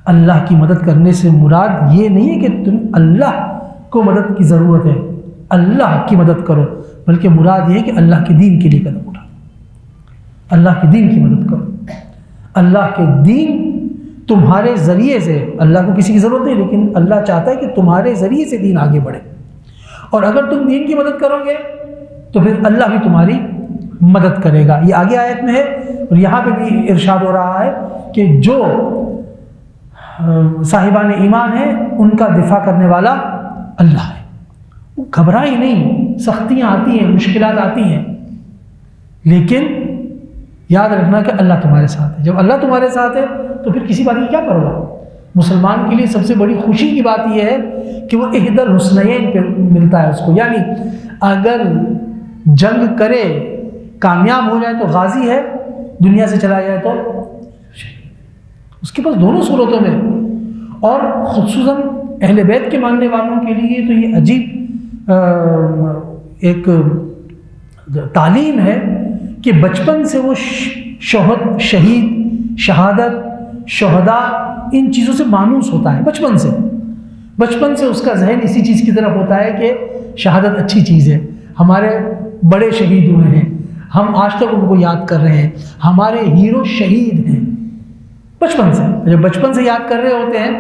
D: اللہ کی مدد کرنے سے مراد یہ نہیں ہے کہ تم اللہ کو مدد کی ضرورت ہے، اللہ کی مدد کرو، بلکہ مراد یہ ہے کہ اللہ کے دین کے لیے قدم اٹھاؤ، اللہ کے دین کی مدد کرو۔ اللہ کے دین تمہارے ذریعے سے، اللہ کو کسی کی ضرورت نہیں، لیکن اللہ چاہتا ہے کہ تمہارے ذریعے سے دین آگے بڑھے، اور اگر تم دین کی مدد کرو گے تو پھر اللہ بھی تمہاری مدد کرے گا۔ یہ آگے آیت میں ہے، اور یہاں پہ بھی ارشاد ہو رہا ہے کہ جو صاحبان ایمان ہیں ان کا دفاع کرنے والا اللہ ہے۔ وہ گھبرائی نہیں، سختیاں آتی ہیں، مشکلات آتی ہیں، لیکن یاد رکھنا کہ اللہ تمہارے ساتھ ہے۔ جب اللہ تمہارے ساتھ ہے تو پھر کسی بات کی کیا پرواہ؟ مسلمان کے لیے سب سے بڑی خوشی کی بات یہ ہے کہ وہ احدی الحسنیین پہ ملتا ہے اس کو، یعنی اگر جنگ کرے کامیاب ہو جائے تو غازی ہے، دنیا سے چلا جائے تو اس کے پاس دونوں صورتوں میں۔ اور خصوصاً اہل بیت کے ماننے والوں کے لیے تو یہ عجیب ایک تعلیم ہے کہ بچپن سے وہ شہید، شہادت، شہداء، ان چیزوں سے مانوس ہوتا ہے۔ بچپن سے اس کا ذہن اسی چیز کی طرف ہوتا ہے کہ شہادت اچھی چیز ہے، ہمارے بڑے شہید ہوئے ہیں، ہم آج تک ان کو یاد کر رہے ہیں، ہمارے ہیرو شہید ہیں۔ بچپن سے جب بچپن سے یاد کر رہے ہوتے ہیں،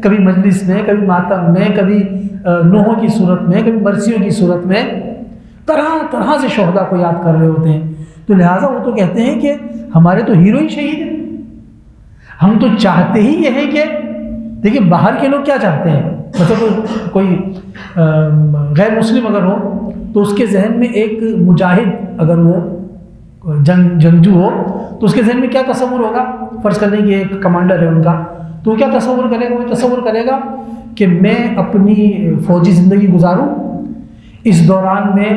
D: کبھی مجلس میں، کبھی ماتم میں، کبھی نوحوں کی صورت میں، کبھی برسیوں کی صورت میں، طرح طرح سے شہداء کو یاد کر رہے ہوتے ہیں، تو لہٰذا وہ تو کہتے ہیں کہ ہمارے تو ہیرو ہی شہید ہیں۔ ہم تو چاہتے ہی یہ ہے کہ دیکھیں باہر کے لوگ کیا چاہتے ہیں، مطلب کوئی غیر مسلم اگر ہو تو اس کے ذہن میں ایک مجاہد، اگر وہ جنگجو ہو تو اس کے ذہن میں کیا تصور ہوگا؟ فرض کر لیں کہ ایک کمانڈر ہے ان کا، تو وہ کیا تصور کرے گا؟ وہ تصور کرے گا کہ میں اپنی فوجی زندگی گزاروں، اس دوران میں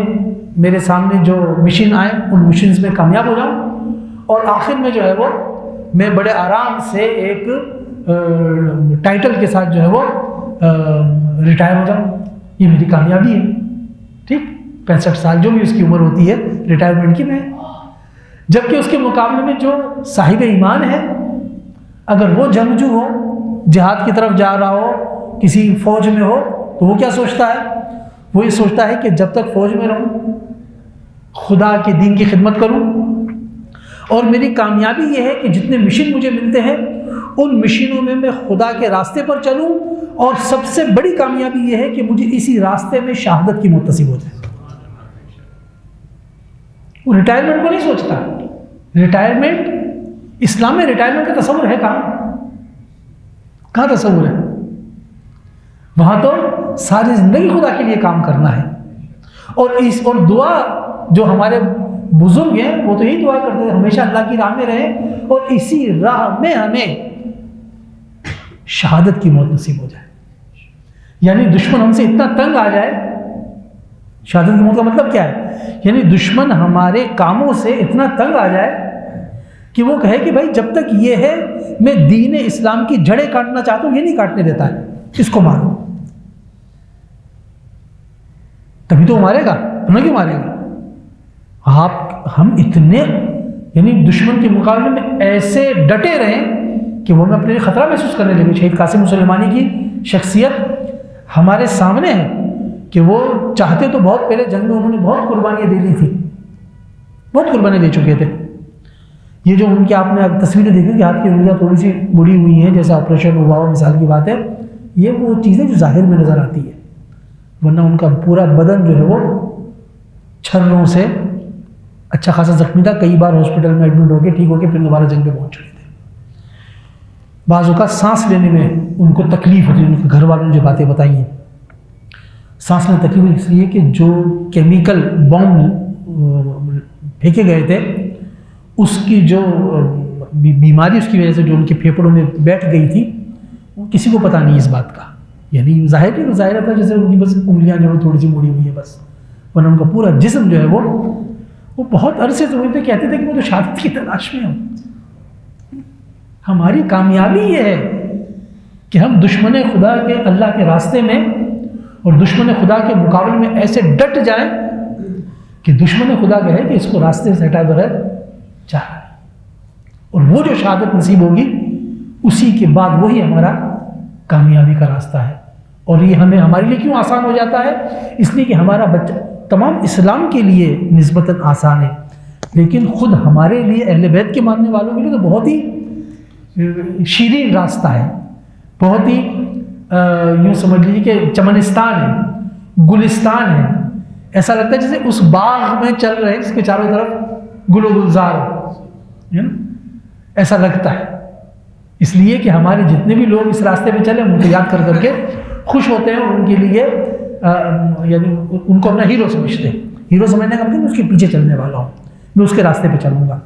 D: میرے سامنے جو مشن آئے ان مشنز میں کامیاب ہو جاؤں، اور آخر میں جو ہے وہ میں بڑے آرام سے ایک ٹائٹل کے ساتھ جو ہے وہ ریٹائر ہو جاؤں، یہ میری کامیابی ہے۔ ٹھیک، 65 سال جو بھی اس کی عمر ہوتی ہے ریٹائرمنٹ کی میں، جبکہ اس کے مقابلے میں جو صاحب ایمان ہے، اگر وہ جنگجو ہو، جہاد کی طرف جا رہا ہو، کسی فوج میں ہو، تو وہ کیا سوچتا ہے؟ وہ یہ سوچتا ہے کہ جب تک فوج میں رہوں خدا کے دین کی خدمت کروں، اور میری کامیابی یہ ہے کہ جتنے مشن مجھے ملتے ہیں ان مشنوں میں میں خدا کے راستے پر چلوں، اور سب سے بڑی کامیابی یہ ہے کہ مجھے اسی راستے میں شہادت کی منتسب ہو جائے۔ وہ ریٹائرمنٹ کو نہیں سوچتا۔ ریٹائرمنٹ، اسلام میں ریٹائرمنٹ کا تصور ہے کہاں تصور ہے؟ وہاں تو ساری زندگی خدا کے لیے کام کرنا ہے، اور دعا جو ہمارے بزرگ ہیں وہ تو یہی دعا کرتے ہیں ہمیشہ اللہ کی راہ میں رہیں، اور اسی راہ میں ہمیں شہادت کی موت نصیب ہو جائے، یعنی دشمن ہم سے اتنا تنگ آ جائے۔ شہادت کی موت کا مطلب کیا ہے؟ یعنی دشمن ہمارے کاموں سے اتنا تنگ آ جائے کہ وہ کہے کہ بھائی جب تک یہ ہے میں دین اسلام کی جڑیں کاٹنا چاہتا ہوں، یہ نہیں کاٹنے دیتا ہے، اس کو مارو۔ تبھی تو مارے گا، ہمیں کیوں مارے گا؟ ہم اتنے یعنی دشمن کے مقابلے میں ایسے ڈٹے رہیں کہ وہ ہمیں اپنے لیے خطرہ محسوس کرنے لگے۔ شہید قاسم سلیمانی کی شخصیت ہمارے سامنے ہے کہ وہ چاہتے تو بہت پہلے جنگ میں انہوں نے بہت قربانیاں دے دی تھی، بہت قربانیاں دے چکے تھے۔ یہ جو ان کی آپ نے تصویریں دیکھی کہ ہاتھ کی انگلیاں تھوڑی سی بڑی ہوئی ہیں، جیسا آپریشن ہوا ہو، مثال کی بات ہے، یہ وہ چیزیں جو ظاہر میں نظر آتی ہے، ورنہ ان کا پورا بدن جو ہے وہ چھروں سے اچھا خاصا زخمی تھا، کئی بار ہاسپٹل میں ایڈمٹ ہو کے ٹھیک ہو کے پھر دوبارہ جنگ پہ پہنچ چکے تھے۔ بعض اوقات سانس لینے میں ان کو تکلیف ہوتی ہے. ان کے گھر والوں نے جو باتیں بتائی ہیں, سانس لینے تکلیف اس لیے کہ جو کیمیکل بام پھینکے گئے تھے اس کی جو بیماری اس کی وجہ سے جو ان کے پھیپھڑوں میں بیٹھ گئی تھی, وہ کسی کو پتہ نہیں اس بات کا. یعنی ظاہر نہیں, ظاہر تھا جیسے ان کی بس انگلیاں جو تھوڑی سی مڑی ہوئی ہے بس, ورنہ ان کا پورا جسم جو ہے وہ بہت عرصے سے ہوئے تھے. کہتے تھے کہ میں تو شہادت کی تلاش میں ہوں. ہماری کامیابی یہ ہے کہ ہم دشمن خدا کے اللہ کے راستے میں اور دشمن خدا کے مقابلے میں ایسے ڈٹ جائیں کہ دشمن خدا کہے کہ اس کو راستے سے ہٹائے بغیر جا رہا ہے, اور وہ جو شہادت نصیب ہوگی اسی کے بعد وہی ہمارا کامیابی کا راستہ ہے. اور یہ ہمارے لیے کیوں آسان ہو جاتا ہے؟ اس لیے کہ ہمارا بچہ تمام اسلام کے لیے نسبتاً آسان ہے, لیکن خود ہمارے لیے اہل بیت کے ماننے والوں کے لیے تو بہت ہی شیرین راستہ ہے, بہت ہی یوں سمجھ لیجیے کہ چمنستان ہے, گلستان ہے. ایسا لگتا ہے جیسے اس باغ میں چل رہے ہیں جس کے چاروں طرف گل و گلزار ہو, ایسا لگتا ہے. اس لیے کہ ہمارے جتنے بھی لوگ اس راستے پہ چلے ان کو یاد کر کر کے خوش ہوتے ہیں, اور ان کے لیے یعنی ان کو اپنا ہیرو سمجھتے ہیں. ہیرو سمجھنے کا مطلب میں اس کے پیچھے چلنے والا ہوں, میں اس کے راستے پہ چلوں گا.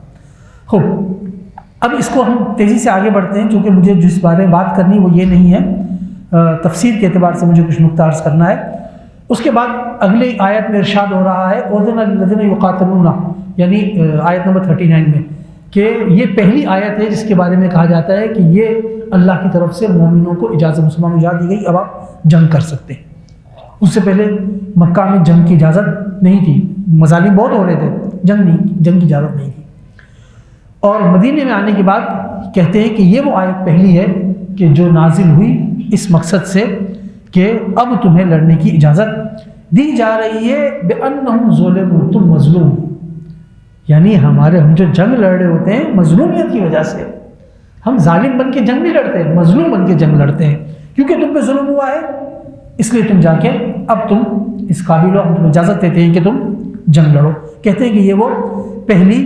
D: خوب, اب اس کو ہم تیزی سے آگے بڑھتے ہیں, چونکہ مجھے جس بارے میں بات کرنی وہ یہ نہیں ہے, تفسیر کے اعتبار سے مجھے کچھ نقطہ عرض کرنا ہے. اس کے بعد اگلی آیت میں ارشاد ہو رہا ہے اذن للذین یقاتلون, یعنی آیت نمبر 39 میں, کہ یہ پہلی آیت ہے جس کے بارے میں کہا جاتا ہے کہ یہ اللہ کی طرف سے مومنوں کو مسلمانوں کو اجازت دی گئی, اب آپ جنگ کر سکتے ہیں. اس سے پہلے مکہ میں جنگ کی اجازت نہیں تھی, مظالم بہت ہو رہے تھے, جنگ کی اجازت نہیں تھی. اور مدینے میں آنے کے بعد کہتے ہیں کہ یہ وہ آیت پہلی ہے کہ جو نازل ہوئی اس مقصد سے کہ اب تمہیں لڑنے کی اجازت دی جا رہی ہے. بِأَنَّهُمْ ظُلِمُوا, تم مظلوم, یعنی ہم جو جنگ لڑ رہے ہوتے ہیں مظلومیت کی وجہ سے. ہم ظالم بن کے جنگ نہیں لڑتے, مظلوم بن کے جنگ لڑتے ہیں, کیونکہ تم پہ ظلم ہوا ہے اس لیے تم جا کے اب تم اس قابل ہو, ہم تمہیں اجازت دیتے ہیں کہ تم جنگ لڑو. کہتے ہیں کہ یہ وہ پہلی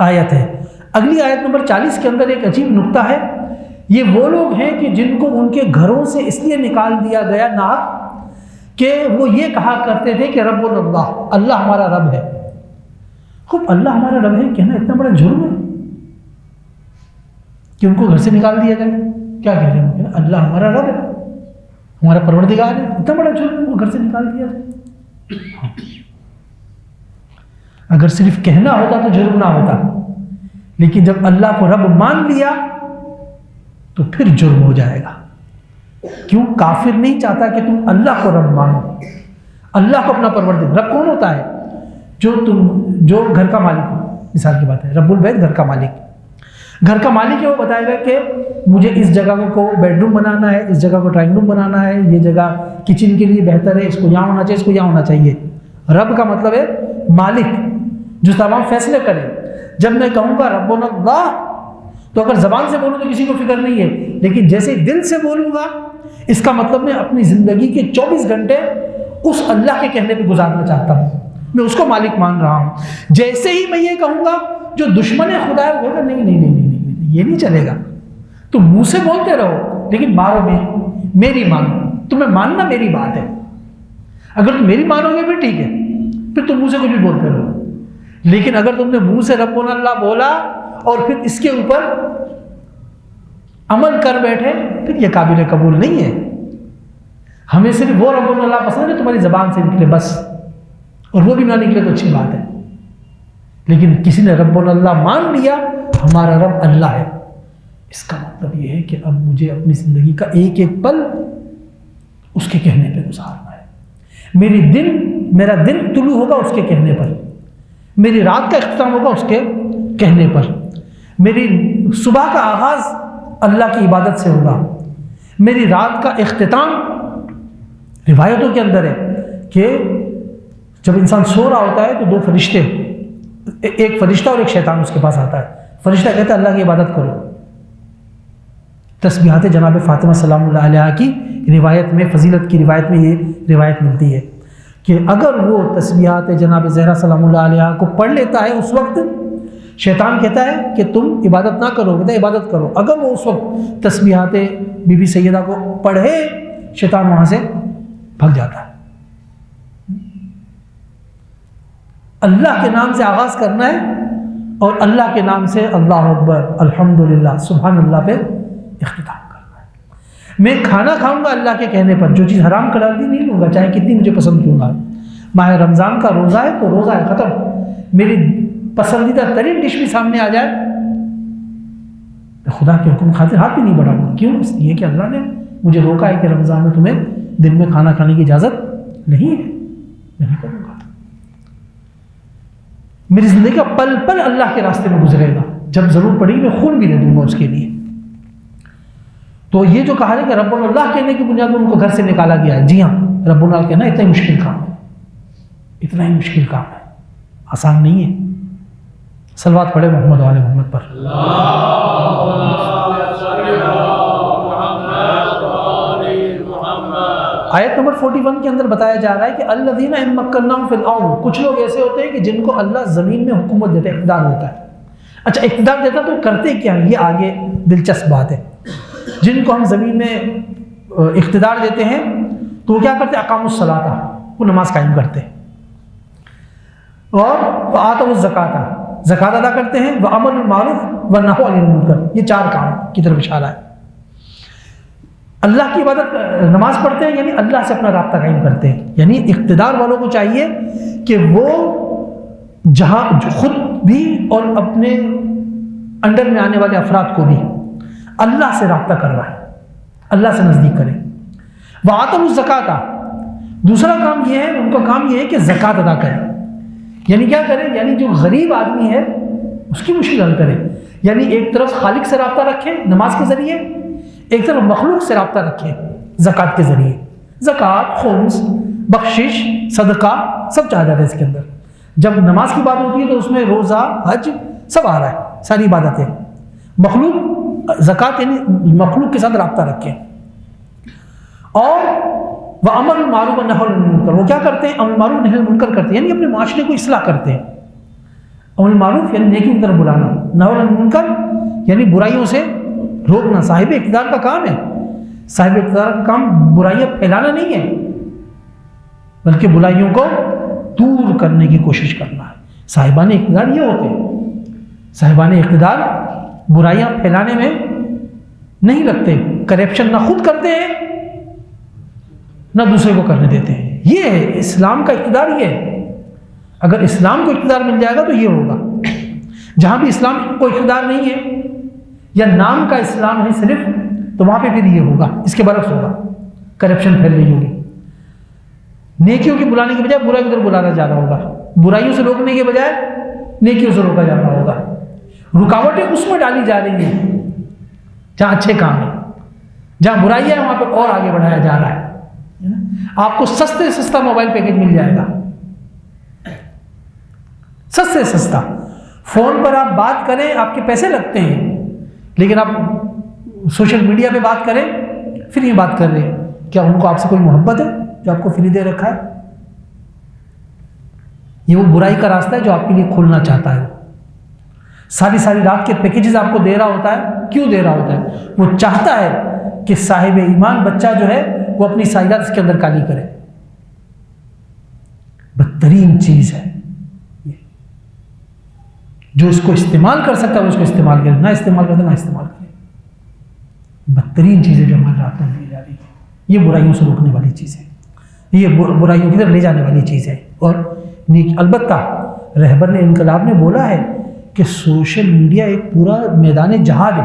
D: آیت ہے. اگلی آیت نمبر 40 کے اندر ایک عجیب نقطہ ہے. یہ وہ لوگ ہیں کہ جن کو ان کے گھروں سے اس لیے نکال دیا گیا ناک کہ وہ یہ کہا کرتے تھے کہ رب اللہ, اللہ ہمارا رب ہے. خوب, اللہ ہمارا رب ہے کہنا اتنا بڑا جرم ہے کہ ان کو گھر سے نکال دیا جائے. کیا کہہ رہے ہیں, اللہ ہمارا رب ہے, ہمارا پروردگار ہے, اتنا بڑا جرم ان کو گھر سے نکال دیا جائے. اگر صرف کہنا ہوتا تو جرم نہ ہوتا, لیکن جب اللہ کو رب مان لیا تو پھر جرم ہو جائے گا. کیوں؟ کافر نہیں چاہتا کہ تم اللہ کو رب مانو, اللہ کو اپنا پروردگار. رب کون ہوتا ہے؟ جو گھر کا مالک ہو. مثال کی بات ہے, رب البیت گھر کا مالک. گھر کا مالک ہے, وہ بتائے گا کہ مجھے اس جگہ کو بیڈ روم بنانا ہے, اس جگہ کو ڈرائنگ روم بنانا ہے, یہ جگہ کچن کے لیے بہتر ہے, اس کو یہاں ہونا چاہیے, اس کو یہاں ہونا چاہیے. رب کا مطلب ہے مالک, جو تمام فیصلے کرے. جب میں کہوں گا ربنا اللہ تو اگر زبان سے بولوں تو کسی کو فکر نہیں ہے, لیکن جیسے دل سے بولوں گا اس کا مطلب میں اپنی زندگی کے 24 گھنٹے اس اللہ کے کہنے پہ گزارنا چاہتا ہوں, میں اس کو مالک مان رہا ہوں. جیسے ہی میں یہ کہوں گا جو دشمن خدا ہے وہ کہے گا نہیں نہیں نہیں نہیں نہیں, یہ نہیں چلے گا. تم منہ سے بولتے رہو لیکن مارو میری مانو, تمہیں ماننا میری بات ہے. اگر تم میری مانو گے بھی ٹھیک ہے, پھر تم منہ سے کچھ بھی بولتے رہو. لیکن اگر تم نے منہ سے ربنا اللہ بولا اور پھر اس کے اوپر عمل کر بیٹھے, پھر یہ قابل قبول نہیں ہے. ہمیں صرف وہ ربنا اللہ پسند ہے تمہاری زبان سے نکلے بس, اور وہ بھی نہ نکلے تو اچھی بات ہے. لیکن کسی نے ربنا اللہ مان لیا, ہمارا رب اللہ ہے, اس کا مطلب یہ ہے کہ اب مجھے اپنی زندگی کا ایک ایک پل اس کے کہنے پہ گزارنا ہے. میرا دن طلوع ہوگا اس کے کہنے پر, میری رات کا اختتام ہوگا اس کے کہنے پر, میری صبح کا آغاز اللہ کی عبادت سے ہوگا, میری رات کا اختتام روایتوں کے اندر ہے کہ جب انسان سو رہا ہوتا ہے تو 2 فرشتے, ایک فرشتہ اور ایک شیطان اس کے پاس آتا ہے. فرشتہ کہتا ہے اللہ کی عبادت کرو. تسبیحات جناب فاطمہ سلام اللہ علیہ کی روایت میں, فضیلت کی روایت میں یہ روایت ملتی ہے کہ اگر وہ تسبیحات جناب زہرا سلام اللہ علیہ کو پڑھ لیتا ہے اس وقت شیطان کہتا ہے کہ تم عبادت نہ کرو، کہتا ہے عبادت کرو. اگر وہ اس وقت تسبیحات بی بی سیدہ کو پڑھے، شیطان وہاں سے بھگ جاتا ہے. اللہ کے نام سے آغاز کرنا ہے اور اللہ کے نام سے اللہ اکبر الحمدللہ سبحان اللہ پہ اختتام کرنا ہے. میں کھانا کھاؤں گا اللہ کے کہنے پر، جو چیز حرام قرار دی نہیں لوں گا، چاہے کتنی مجھے پسند کیوں نہ. ماہ رمضان کا روزہ ہے تو روزہ ہے، ختم. میری پسندیدہ ترین ڈش بھی سامنے آ جائے، خدا کے حکم خاطر ہاتھ بھی نہیں بڑھاؤں گا. کیوں؟ اس لیے کہ اللہ نے مجھے روکا ہے کہ رمضان میں تمہیں دن میں کھانا کھانے کی اجازت نہیں ہے. نہیں کروں گا. میری زندگی کا پل پل اللہ کے راستے میں گزرے گا، جب ضرور پڑے گی میں خون بھی دے دوں گا اس کے لیے. تو یہ جو کہا ہے کہ رب اللہ کہنے کی بنیاد میں ان کو گھر سے نکالا گیا ہے، جی ہاں رب اللہ کہنا اتنا ہی مشکل کام ہے، اتنا ہی مشکل کام ہے، آسان نہیں ہے. صلوات پڑھے محمد وعلی محمد پر. آیت نمبر 41 کے اندر بتایا جا رہا ہے کہ الذین ان مکناہم فی الارض، کچھ لوگ ایسے ہوتے ہیں کہ جن کو اللہ زمین میں حکومت دیتا ہے، اقتدار دیتا ہے. اچھا اقتدار دیتا تو کرتے کیا ہیں؟ یہ آگے دلچسپ بات ہے. جن کو ہم زمین میں اقتدار دیتے ہیں تو وہ کیا کرتے ہیں؟ اقاموا الصلاۃ، وہ نماز قائم کرتے ہیں، اور آتوا الزکاۃ، زکوٰۃ ادا کرتے ہیں، وامروا بالمعروف ونہوا عن المنکر. یہ 4 کام کی طرف اشارہ ہے. اللہ کی عبادت نماز پڑھتے ہیں یعنی اللہ سے اپنا رابطہ قائم کرتے ہیں. یعنی اقتدار والوں کو چاہیے کہ وہ جہاں خود بھی اور اپنے انڈر میں آنے والے افراد کو بھی اللہ سے رابطہ کروائیں، اللہ سے نزدیک کریں. وآتوا الزکاۃ، دوسرا کام یہ ہے، ان کا کام یہ ہے کہ زکوٰۃ ادا کریں. یعنی کیا کریں؟ یعنی جو غریب آدمی ہے اس کی مشکل حل کریں. یعنی ایک طرف خالق سے رابطہ رکھیں نماز کے ذریعے، ایک طرف مخلوق سے رابطہ رکھیں زکوٰۃ کے ذریعے. زکوٰۃ، خمس، بخشش، صدقہ سب چاہ جاتے ہیں اس کے اندر. جب نماز کی بات ہوتی ہے تو اس میں روزہ، حج سب آ رہا ہے، ساری عبادتیں. مخلوق، زکوٰۃ یعنی مخلوق کے ساتھ رابطہ رکھیں. اور وَأَمْرُ بِالْمَعْرُوفِ وَنَهْيُ عَنِ الْمُنکر، وہ کیا کرتے ہیں؟ امر معروف نہی المنکر کرتے ہیں، یعنی اپنے معاشرے کو اصلاح کرتے ہیں. امر معروف یعنی نیکی کی طرف بلانا، نہی عن المنکر یعنی برائیوں سے روکنا. صاحب اقتدار کا کام ہے. صاحب اقتدار کا کام برائیاں پھیلانا نہیں ہے، بلکہ برائیوں کو دور کرنے کی کوشش کرنا ہے. صاحبان اقتدار یہ ہوتے ہیں. صاحبان اقتدار برائیاں پھیلانے میں نہیں لگتے، کرپشن نہ خود کرتے ہیں نہ دوسرے کو کرنے دیتے ہیں. یہ ہے اسلام کا اقتدار. یہ ہے اگر اسلام کو اقتدار مل جائے گا تو یہ ہوگا. جہاں بھی اسلام کو اقتدار نہیں ہے یا نام کا اسلام ہے صرف، تو وہاں پہ پھر یہ ہوگا، اس کے برعکس ہوگا، کرپشن پھیل رہی ہوگی. نیکیوں کی بلانے کے بجائے برائی کی طرف بلانا جا رہا ہوگا، برائیوں سے روکنے کے بجائے نیکیوں سے روکا جا رہا ہوگا. رکاوٹیں اس میں ڈالی جا رہی ہیں جہاں اچھے کام ہیں، جہاں برائی ہے وہاں پہ اور آگے بڑھایا جا رہا ہے. آپ کو سستے سستا موبائل پیکج مل جائے گا، سستے سستا. فون پر آپ بات کریں آپ کے پیسے لگتے ہیں، لیکن آپ سوشل میڈیا پہ بات کریں پھر یہ بات کر رہے ہیں. کیا ان کو آپ سے کوئی محبت ہے جو آپ کو فری دے رکھا ہے؟ یہ وہ برائی کا راستہ ہے جو آپ کے لیے کھولنا چاہتا ہے. ساری رات کے پیکیجز آپ کو دے رہا ہوتا ہے. کیوں دے رہا ہوتا ہے؟ وہ چاہتا ہے کہ صاحب ایمان بچہ جو ہے وہ اپنی ساری رات اس کے اندر کالی کرے. بدترین چیز ہے جو اس کو استعمال کر سکتا ہے وہ اس کو استعمال کرے، نہ استعمال کرے نہ استعمال کرے. بدترین چیزیں جو ہمارے رات میں دی جا رہی ہے، یہ برائیوں سے روکنے والی چیز ہے، یہ برائیوں کی طرف لے جانے والی چیز ہے. اور البتہ رہبر نے انقلاب نے بولا ہے کہ سوشل میڈیا ایک پورا میدان جہاد ہے.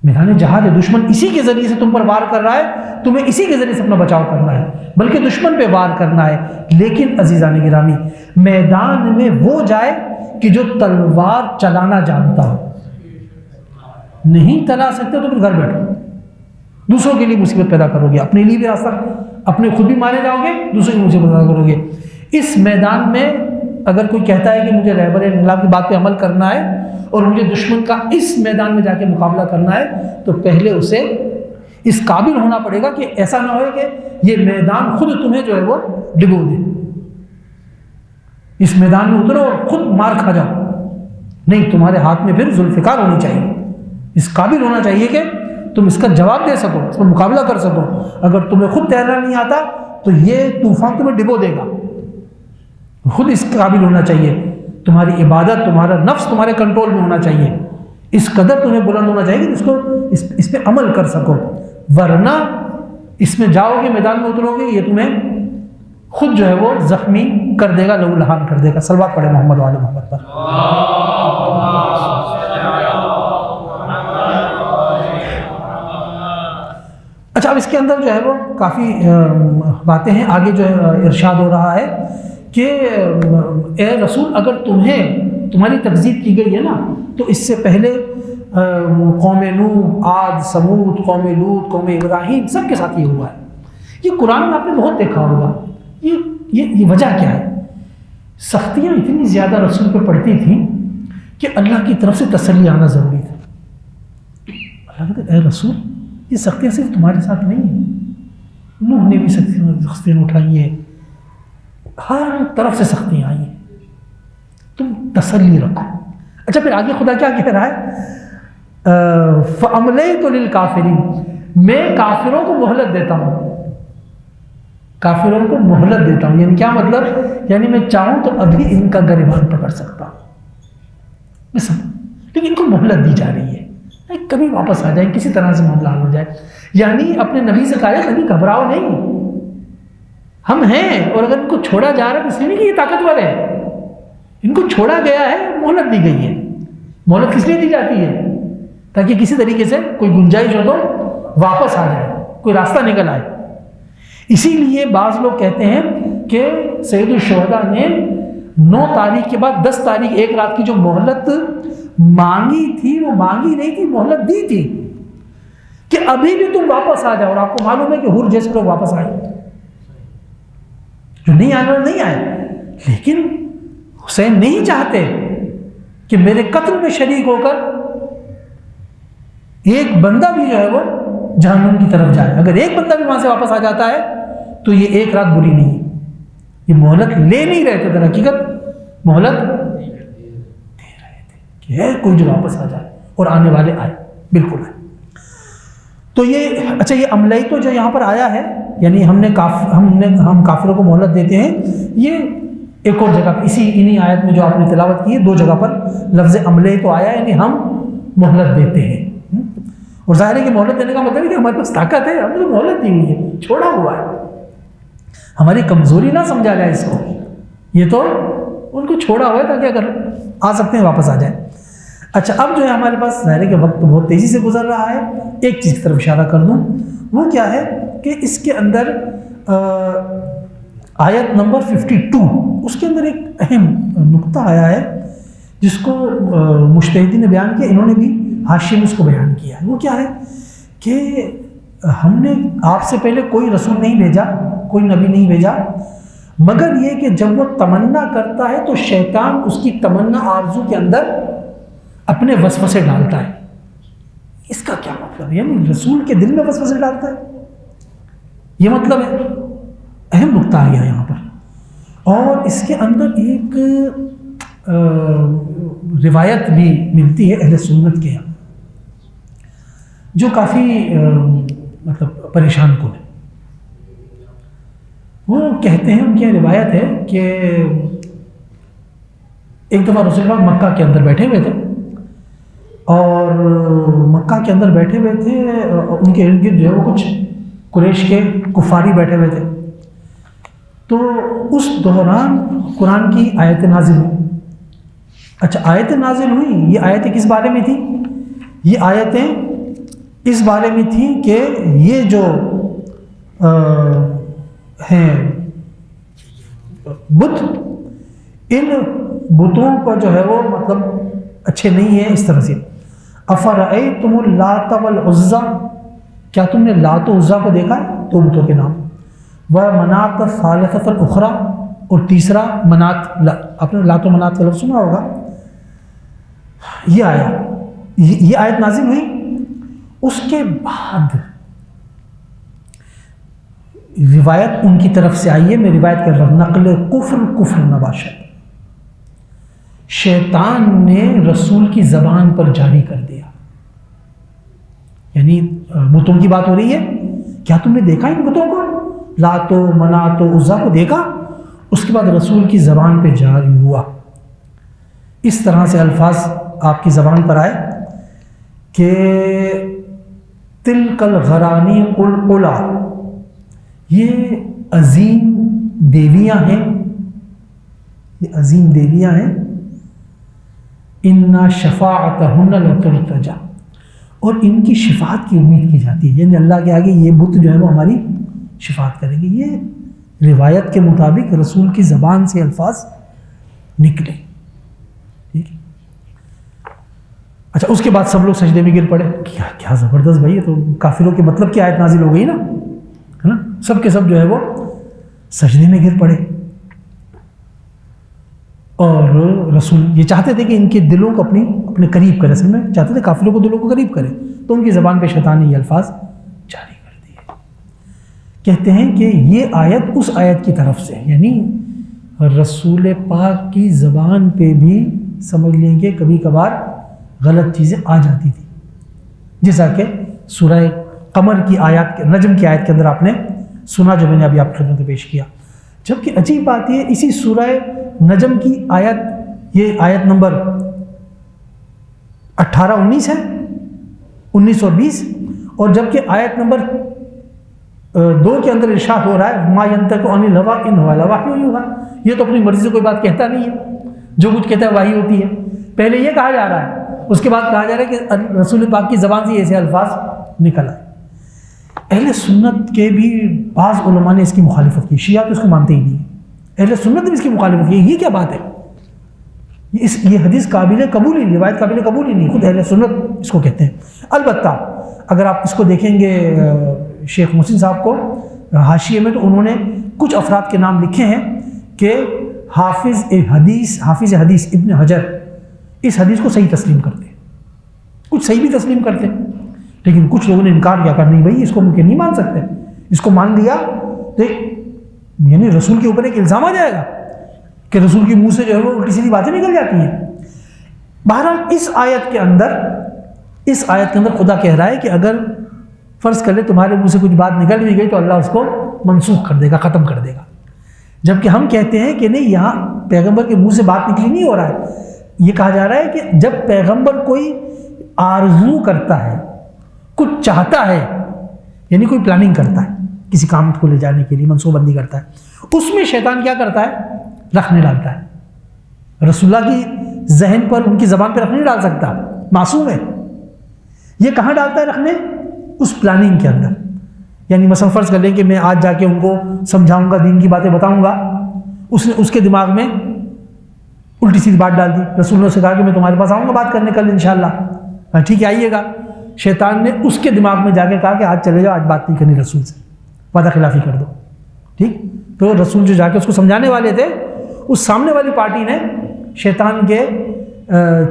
D: میدان جہاد ہے. دشمن اسی کے ذریعے سے تم پر وار کر رہا ہے، تمہیں اسی کے ذریعے سے اپنا بچاؤ کرنا ہے، بلکہ دشمن پہ وار کرنا ہے. لیکن عزیزان گرامی، میدان میں وہ جائے کہ جو تلوار چلانا جانتا ہو. نہیں چلا سکتے تو پھر گھر بیٹھو، دوسروں کے لیے مصیبت پیدا کرو گے، اپنے لیے بھی راستہ، اپنے خود بھی مارے جاؤ گے، دوسروں کی مصیبت پیدا کرو گے. اس میدان میں اگر کوئی کہتا ہے کہ مجھے رہبر انقلاب کی بات پہ عمل کرنا ہے اور مجھے دشمن کا اس میدان میں جا کے مقابلہ کرنا ہے، تو پہلے اسے اس قابل ہونا پڑے گا کہ ایسا نہ ہو کہ یہ میدان خود تمہیں جو ہے وہ ڈبو دے. اس میدان میں اترو اور خود مار کھا جاؤ. نہیں، تمہارے ہاتھ میں پھر ذوالفقار ہونی چاہیے، اس قابل ہونا چاہیے کہ تم اس کا جواب دے سکو، اس پر مقابلہ کر سکو۔ اگر تمہیں خود تیرنا نہیں آتا تو یہ طوفان تمہیں ڈبو دے گا، خود اس قابل ہونا چاہیے، تمہاری عبادت، تمہارا نفس تمہارے کنٹرول میں ہونا چاہیے، اس قدر تمہیں بلند ہونا چاہیے کہ اس پہ عمل کر سکو، ورنہ اس میں جاؤ گے، میدان میں اترو گے، یہ تمہیں خود جو ہے وہ زخمی کر دے گا، لہو لہان کر دے گا۔ صلوات پڑھے محمد وعلی محمد پر۔ اچھا، اب اس کے اندر جو ہے وہ کافی باتیں ہیں، آگے جو ہے ارشاد ہو رہا ہے کہ اے رسول، اگر تمہاری تکذیب کی گئی ہے نا، تو اس سے پہلے قوم نوح، عاد، ثمود، قوم لوط، قوم ابراہیم، سب کے ساتھ یہ ہوا ہے۔ یہ قرآن میں آپ نے بہت دیکھا ہوگا۔ یہ وجہ کیا ہے؟ سختیاں اتنی زیادہ رسول پہ پڑتی تھیں کہ اللہ کی طرف سے تسلی آنا ضروری تھا۔ اللہ کہتے اے رسول، یہ سختیاں صرف تمہارے ساتھ نہیں ہیں، نوح نے بھی سختیاں اٹھائی ہیں، ہر طرف سے سختیاں آئی ہیں، تم تسلی رکھو۔ اچھا، پھر آگے خدا کیا کہہ رہا ہے؟ فَأَمْلَيْتُ لِلْكَافِرِينَ، میں کافروں کو مہلت دیتا ہوں، کافروں کو مہلت دیتا ہوں، یعنی کیا مطلب؟ یعنی میں چاہوں تو ابھی ان کا گریبان پکڑ سکتا ہوں، لیکن ان کو مہلت دی جا رہی ہے، کبھی واپس آ جائیں، کسی طرح سے معاملہ حل ہو جائے۔ یعنی اپنے نبی سے کہا ہے، نبی گھبراؤ نہیں، ہم ہیں، اور اگر ان کو چھوڑا جا رہا ہے تو اس لیے نہیں کہ یہ طاقتور ہے، ان کو چھوڑا گیا ہے، مہلت دی گئی ہے۔ مہلت کس لیے دی جاتی ہے؟ تاکہ کسی طریقے سے کوئی گنجائش ہو تو واپس آ جائے، کوئی راستہ نکل آئے۔ اسی لیے بعض لوگ کہتے ہیں کہ سید الشہداء نے 9 تاریخ کے بعد 10 تاریخ ایک رات کی جو مہلت مانگی تھی، وہ مانگی نہیں تھی، مہلت دی تھی کہ ابھی بھی تم واپس آ جاؤ۔ اور آپ کو معلوم ہے کہ حر جیسے لوگ واپس آئے، جو نہیں آنے والے نہیں آئے، لیکن حسین نہیں چاہتے کہ میرے قتل میں شریک ہو کر ایک بندہ بھی جو ہے وہ جہنم کی طرف جائے۔ اگر ایک بندہ بھی وہاں سے واپس آ جاتا ہے تو یہ ایک رات بری نہیں ہے۔ یہ مہلت لے نہیں رہے تھے، در حقیقت مہلت دے رہے تھے کہ ہے کوئی جو واپس آ جائے، اور آنے والے آئے، بالکل ہے۔ تو یہ اچھا، یہ عملی تو جو یہاں پر آیا ہے، یعنی ہم کافروں کو مہلت دیتے ہیں، یہ ایک اور جگہ انہی آیت میں جو آپ نے تلاوت کی ہے، 2 جگہ پر لفظ عملی تو آیا ہے، یعنی ہم مہلت دیتے ہیں۔ اور ظاہر ہے کہ مہلت دینے کا مطلب ہے کہ ہمارے پاس طاقت ہے، ہم نے مہلت دی ہوئی ہے، چھوڑا ہوا ہے، ہماری کمزوری نہ سمجھا جائے اس کو، یہ تو ان کو چھوڑا ہوا ہے تاکہ اگر آ سکتے ہیں واپس آ جائیں۔ اچھا، اب جو ہے ہمارے پاس ظاہر ہے کہ وقت بہت تیزی سے گزر رہا ہے، ایک چیز کی طرف اشارہ کر دوں، وہ کیا ہے کہ اس کے اندر آیت نمبر 52، اس کے اندر ایک اہم نقطہ آیا ہے جس کو مجتہدین نے بیان کیا، انہوں نے بھی حاشیے میں اس کو بیان کیا ہے۔ وہ کیا ہے کہ ہم نے آپ سے پہلے کوئی رسول نہیں بھیجا، کوئی نبی نہیں بھیجا، مگر یہ کہ جب وہ تمنا کرتا ہے تو شیطان اس کی تمنا آرزو کے اندر اپنے وسوسے ڈالتا ہے۔ اس کا کیا مطلب ہے؟ یعنی رسول کے دل میں وسوسے ڈالتا ہے، یہ مطلب ہے۔ اہم نقطہ آ گیا یہاں پر۔ اور اس کے اندر ایک روایت بھی ملتی ہے اہل سنت کے یہاں، جو کافی مطلب پریشان کن ہے۔ وہ کہتے ہیں، ان کی روایت ہے کہ ایک دفعہ رسول اللہ مکہ کے اندر بیٹھے ہوئے تھے، اور مکہ کے اندر بیٹھے ہوئے تھے، ان کے ارد گرد جو ہے وہ کچھ قریش کے کفاری بیٹھے ہوئے تھے۔ تو اس دوران قرآن کی آیت نازل ہوئی۔ اچھا، آیت نازل ہوئی، یہ آیتیں کس بارے میں تھیں؟ یہ آیتیں اس بارے میں تھیں کہ یہ جو ہیں بت، ان بتوں کو جو ہے وہ مطلب اچھے نہیں ہیں اس طرح سے۔ افرأیتم اللات والعزی، کیا تم نے لات و عزیٰ کو دیکھا ہے؟ 2 بتوں کے نام، ومنات الثالثۃ الاخری، اور تیسرا منات، آپ نے لات و منات کا لفظ سنا ہوگا۔ یہ آیت نازل ہوئی۔ اس کے بعد روایت ان کی طرف سے آئی ہے، میں روایت کر رہا ہوں، نقل کفر نباشت، شیطان نے رسول کی زبان پر جاری کر دیا. یعنی بتوں کی بات ہو رہی ہے. کیا تم نے دیکھا ان بتوں کو؟ لات و منات و عزا کو دیکھا؟ اس کے بعد رسول کی زبان پہ جاری ہوا. اس طرح سے الفاظ آپ کی زبان پر آئے کہ تلک الغرانی قلقلا، یہ عظیم دیویاں ہیں، یہ عظیم دیویاں ہیں. انا شفاعتہن لترتجا، اور ان کی شفاعت کی امید کی جاتی ہے. یعنی اللہ کے آگے یہ بت جو ہے وہ ہماری شفاعت کریں گے. یہ روایت کے مطابق رسول کی زبان سے الفاظ نکلے. ٹھیک ہے. اچھا، اس کے بعد سب لوگ سجدے میں گر پڑے. کیا زبردست بھائی، یہ تو کافروں کے مطلب کی آیت نازل ہو گئی نا، ہے نا. سب کے سب جو ہے وہ سجدے میں گر پڑے. اور رسول یہ چاہتے تھے کہ ان کے دلوں کو اپنے قریب کرے. اصل میں چاہتے تھے کافروں کو دلوں کو قریب کرے، تو ان کی زبان پہ شیطان نے یہ الفاظ جاری کر دیے. کہتے ہیں کہ یہ آیت اس آیت کی طرف سے، یعنی رسول پاک کی زبان پہ بھی سمجھ لیں کہ کبھی کبھار غلط چیزیں آ جاتی تھی. جیسا کہ سورہ قمر کی آیات، نجم کی آیت کے اندر آپ نے سنا، جو میں نے ابھی آپ کی خدمت میں پیش کیا. جبکہ عجیب بات یہ، اسی سورہ نجم کی آیت، یہ آیت نمبر 18-19 ہے، 19 اور 20. اور جبکہ آیت نمبر 2 کے اندر ارشاد ہو رہا ہے ما ينطق عن الهوى ان هو الا وحی یوحی. یہ تو اپنی مرضی سے کوئی بات کہتا نہیں ہے، جو کچھ کہتا ہے وحی ہوتی ہے. پہلے یہ کہا جا رہا ہے، اس کے بعد کہا جا رہا ہے کہ رسول پاک کی زبان سے ایسے الفاظ نکل آئے. اہل سنت کے بھی بعض علماء نے اس کی مخالفت کی. شیعہ تو اس کو مانتے ہی نہیں. اہل سنت نے اس کی مخالفت کی. یہ کیا بات ہے؟ یہ حدیث قابل قبول ہی نہیں، روایت قابل قبول ہی نہیں. خود اہل سنت اس کو کہتے ہیں. البتہ اگر آپ اس کو دیکھیں گے شیخ محسن صاحب کو حاشیے میں، تو انہوں نے کچھ افراد کے نام لکھے ہیں کہ حافظ حدیث ابن حجر اس حدیث کو صحیح تسلیم کرتے ہیں. کچھ صحیح بھی تسلیم کرتے ہیں، لیکن کچھ لوگوں نے انکار کیا، نہیں بھائی اس کو ممکن نہیں مان سکتے. اس کو مان لیا تو یعنی رسول کے اوپر ایک الزام آ جائے گا کہ رسول کے منہ سے جو ہے وہ الٹی سیدھی باتیں نکل جاتی ہیں. بہرحال اس آیت کے اندر خدا کہہ رہا ہے کہ اگر فرض کر لے تمہارے منہ سے کچھ بات نکل بھی گئی تو اللہ اس کو منسوخ کر دے گا، ختم کر دے گا. جبکہ ہم کہتے ہیں کہ نہیں، یہاں پیغمبر کے منہ سے بات نکلی نہیں ہو رہا ہے. یہ کہا جا رہا ہے کہ جب پیغمبر کوئی آرزو کرتا ہے، کچھ چاہتا ہے، یعنی کوئی پلاننگ کرتا ہے کسی کام کو لے جانے کے لیے، منصوبہ بندی کرتا ہے، اس میں شیطان کیا کرتا ہے؟ رخ نہیں ڈالتا ہے. رسول اللہ کی ذہن پر، ان کی زبان پہ رخ نہیں ڈال سکتا، معصوم ہے. یہ کہاں ڈالتا ہے رکھنے؟ اس پلاننگ کے اندر. یعنی مثلا فرض کر لیں کہ میں آج جا کے ان کو سمجھاؤں گا، دین کی باتیں بتاؤں گا، اس نے اس کے دماغ میں الٹی سیدھی بات ڈال دی. رسول اللہ سے کہا کہ میں تمہارے پاس آؤں گا بات کرنے کل انشاءاللہ. ٹھیک ہے، آئیے گا. شیطان نے اس کے دماغ میں جا کے کہا کہ آج چلے جاؤ، آج بات نہیں کرنی رسول سے، وعدہ خلافی کر دو. ٹھیک. تو رسول جو جا کے اس کو سمجھانے والے تھے، اس سامنے والی پارٹی نے شیطان کے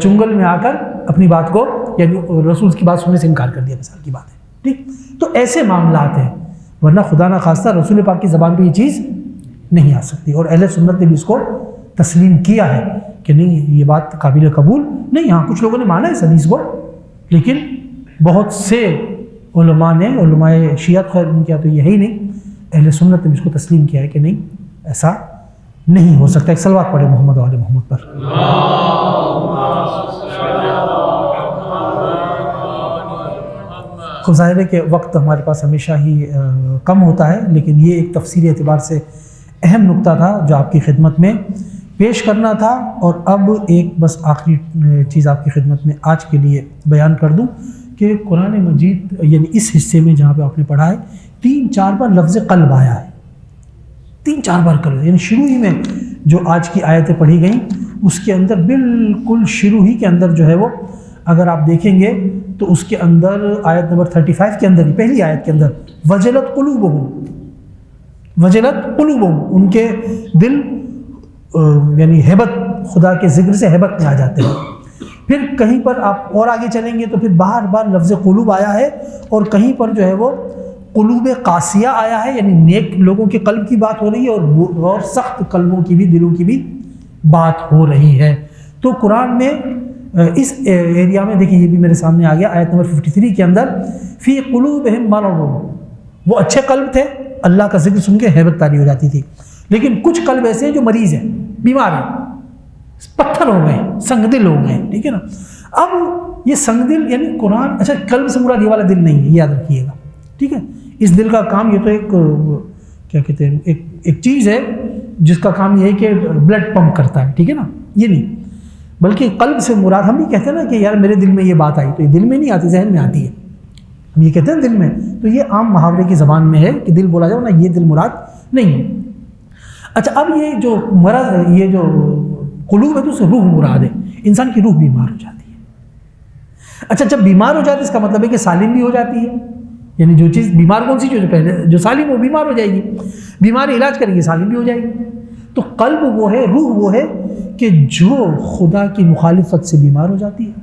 D: چنگل میں آ کر اپنی بات کو، یعنی رسول کی بات سننے سے انکار کر دیا. مثال کی بات ہے. ٹھیک. تو ایسے معاملات ہیں، ورنہ خدا نہ خواستہ رسول پاک کی زبان پہ یہ چیز نہیں آ سکتی. اور اہل سنت نے بھی اس کو تسلیم کیا ہے کہ نہیں، یہ بات قابل قبول نہیں. ہاں کچھ لوگوں نے مانا اس حدیث کو، لیکن بہت سے علماء نے، علماء شیعت خیر ان کیا تو یہ ہے ہی نہیں، اہل سنت نے اس کو تسلیم کیا ہے کہ نہیں، ایسا نہیں ہو سکتا. ایک صلوات پڑھے محمد و آل محمد پر. خب ظاہر ہے کہ وقت ہمارے پاس ہمیشہ ہی کم ہوتا ہے، لیکن یہ ایک تفصیلی اعتبار سے اہم نقطہ تھا جو آپ کی خدمت میں پیش کرنا تھا. اور اب ایک بس آخری چیز آپ کی خدمت میں آج کے لیے بیان کر دوں کہ قرآن مجید یعنی اس حصے میں جہاں پہ آپ نے پڑھا ہے 3-4 بار لفظ قلب آیا ہے. 3-4 بار قلب، یعنی شروع ہی میں جو آج کی آیتیں پڑھی گئیں اس کے اندر بالکل شروع ہی کے اندر جو ہے وہ اگر آپ دیکھیں گے تو اس کے اندر آیت نمبر 35 کے اندر ہی، پہلی آیت کے اندر وجلت قلوبہم، ان کے دل یعنی ہیبت، خدا کے ذکر سے ہیبت میں آ جاتے ہیں. پھر کہیں پر آپ اور آگے چلیں گے تو پھر بار بار لفظ قلوب آیا ہے، اور کہیں پر جو ہے وہ قلوب قاسیہ آیا ہے، یعنی نیک لوگوں کے قلب کی بات ہو رہی ہے، اور سخت قلبوں کی بھی، دلوں کی بھی بات ہو رہی ہے. تو قرآن میں اس ایریا میں دیکھیں، یہ بھی میرے سامنے آ گیا آیت نمبر 53 کے اندر، فی قلوبہم مرض، وہ اچھے قلب تھے، اللہ کا ذکر سن کے ہیبت طاری ہو جاتی تھی، لیکن کچھ قلب ایسے ہیں جو مریض ہیں، بیمار ہیں، پتھر ہو گئے، سنگ دل ہو گئے، ٹھیک ہے نا۔ اب یہ سنگ دل یعنی قرآن، اچھا قلب سے مراد یہ والا دل نہیں ہے، یہ یاد رکھیے گا، ٹھیک ہے۔ اس دل کا کام، یہ تو ایک کیا کہتے ہیں، ایک چیز ہے جس کا کام یہ ہے کہ بلڈ پمپ کرتا ہے، ٹھیک ہے نا، یہ نہیں، بلکہ قلب سے مراد، ہم یہ کہتے ہیں نا کہ یار میرے دل میں یہ بات آئی، تو یہ دل میں نہیں آتی، ذہن میں آتی ہے، ہم یہ کہتے ہیں دل میں، تو یہ عام محاورے کی زبان میں ہے کہ دل بولا جائے نا، یہ دل مراد نہیں ہے۔ اچھا اب یہ جو مرض، یہ جو قلوب ہے تو اسے روح مراد ہے، انسان کی روح بیمار ہو جاتی ہے۔ اچھا جب بیمار ہو جاتی ہے اس کا مطلب ہے کہ سالم بھی ہو جاتی ہے، یعنی جو چیز بیمار کون سی جو پہلے جو سالم وہ بیمار ہو جائے گی، بیماری علاج کریں گے سالم بھی ہو جائے گی۔ تو قلب وہ ہے، روح وہ ہے کہ جو خدا کی مخالفت سے بیمار ہو جاتی ہے،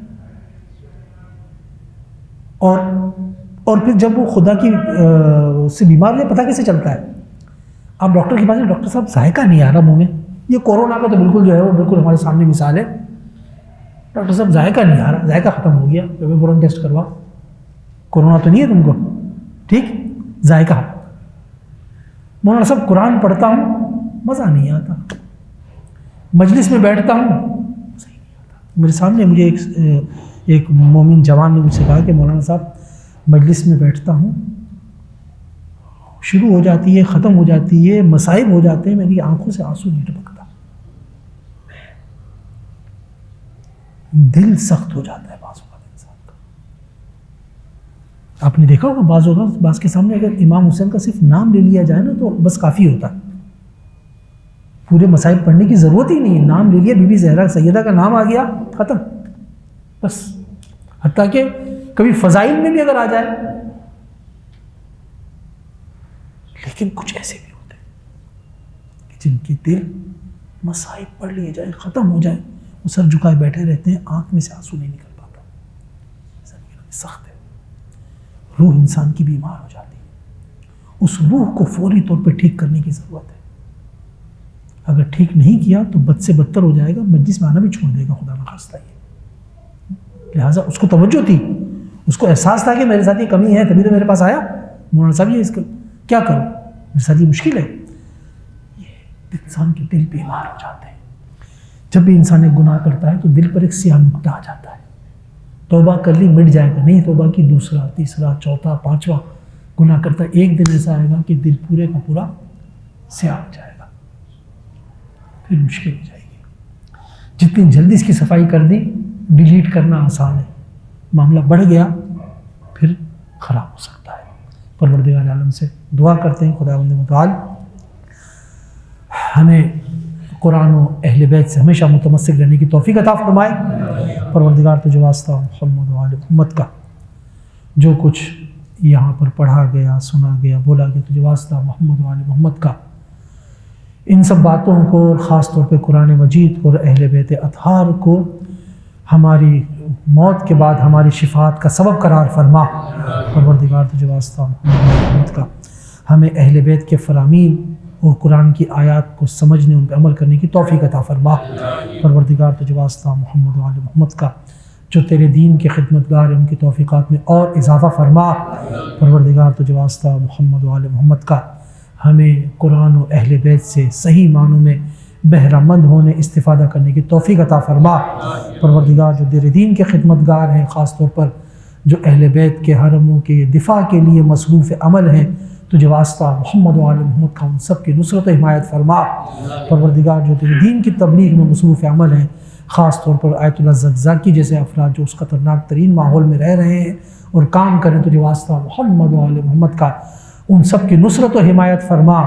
D: اور پھر جب وہ خدا کی سے بیمار ہو جائے، پتہ کیسے چلتا ہے؟ آپ ڈاکٹر کے پاس جائیں، ڈاکٹر صاحب ذائقہ نہیں آ رہا منہ میں، یہ کورونا کا تو بالکل جو ہے وہ بالکل ہمارے سامنے مثال ہے، ڈاکٹر صاحب ذائقہ نہیں آ رہا، ذائقہ ختم ہو گیا، فوراً ٹیسٹ کروا، کورونا تو نہیں ہے تم کو، ٹھیک، ذائقہ۔ مولانا صاحب قرآن پڑھتا ہوں مزہ نہیں آتا، مجلس میں بیٹھتا ہوں مزہ ہی نہیں آتا۔ میرے سامنے مجھے ایک مومن جوان نے مجھ سے کہا کہ مولانا صاحب مجلس میں بیٹھتا ہوں، شروع ہو جاتی ہے، ختم ہو جاتی ہے، مصائب ہو جاتے ہیں، میری آنکھوں سے آنسو نہیں ٹپکتا، دل سخت ہو جاتا ہے بعض اوقات انسان کا۔ آپ نے دیکھا ہوگا بعض اوقات بعض کے سامنے اگر امام حسین کا صرف نام لے لیا جائے نا تو بس کافی ہوتا ہے، پورے مصائب پڑھنے کی ضرورت ہی نہیں ہے، نام لے لیا، بی بی زہرا سیدہ کا نام آ گیا، ختم بس۔ حتیٰ کہ کبھی فضائل میں بھی اگر آ جائے، لیکن کچھ ایسے بھی ہوتے ہیں جن کے دل مصائب پڑھ لیے جائے، ختم ہو جائے، وہ سر جھکائے بیٹھے رہتے ہیں، آنکھ میں سے آنسو نہیں نکل پاتا، سخت ہے، روح انسان کی بیمار ہو جاتی ہے، اس روح کو فوری طور پہ ٹھیک کرنے کی ضرورت ہے، اگر ٹھیک نہیں کیا تو بد سے بدتر ہو جائے گا، مجلس میں آنا بھی چھوڑ دے گا خدا نخواستہ۔ یہ لہٰذا اس کو توجہ تھی، اس کو احساس تھا کہ میرے ساتھ یہ کمی ہے، تبھی تو میرے پاس آیا مولانا صاحب، یہ اس کا کیا کروں، میرے ساتھ یہ مشکل ہے۔ یہ انسان کے دل بیمار ہو جاتے ہیں، جب بھی انسان ایک گناہ کرتا ہے تو دل پر ایک سیاہ نقطہ آ جاتا ہے، توبہ کر لی مٹ جائے گا، نہیں توبہ کی دوسرا تیسرا چوتھا پانچواں گناہ کرتا ہے، ایک دن ایسا آئے گا کہ دل پورے کا پورا سیاہ ہو جائے گا، پھر مشکل ہو جائے گی۔ جتنی جلدی اس کی صفائی کر دی، ڈیلیٹ کرنا آسان ہے، معاملہ بڑھ گیا پھر خراب ہو سکتا ہے۔ پروردگار عالم سے دعا کرتے ہیں خداوند متعال ہمیں قرآن و اہل بیت سے ہمیشہ متمسک رہنے کی توفیق عطا فرمائے۔ پروردگار تجھے واسطہ محمد و آل محمد کا، جو کچھ یہاں پر پڑھا گیا، سنا گیا، بولا گیا، تجھے واسطہ محمد و آل محمد کا، ان سب باتوں کو اور خاص طور پہ قرآن مجید اور اہل بیت اطہار کو ہماری موت کے بعد ہماری شفاعت کا سبب قرار فرما۔ پروردگار تجھے واسطہ محمد کا، ہمیں اہل بیت کے فرامین اور قرآن کی آیات کو سمجھنے، ان پہ عمل کرنے کی توفیق عطا فرما۔ پروردگار تجھے واسطہ محمد و آل محمد کا، جو تیرے دین کے خدمتگار ہیں ان کی توفیقات میں اور اضافہ فرما۔ پروردگار تجھے واسطہ محمد و آل محمد کا، ہمیں قرآن و اہل بیت سے صحیح معنوں میں بہرہ مند ہونے، استفادہ کرنے کی توفیق عطا فرما۔ پروردگار جو تیرے دین کے خدمتگار ہیں، خاص طور پر جو اہل بیت کے حرموں کے دفاع کے لیے مصروف عمل ہیں، تجھے واسطہ محمد و آل محمد کا، ان سب کی نصرت و حمایت فرما۔ پروردگار جو تیرے دین کی تبلیغ میں مصروف عمل ہیں، خاص طور پر آیت اللہ زکزاکی جیسے افراد جو اس خطرناک ترین ماحول میں رہ رہے ہیں اور کام کریں، تجھے واسطہ محمد و آل محمد کا، ان سب کی نصرت و حمایت فرما۔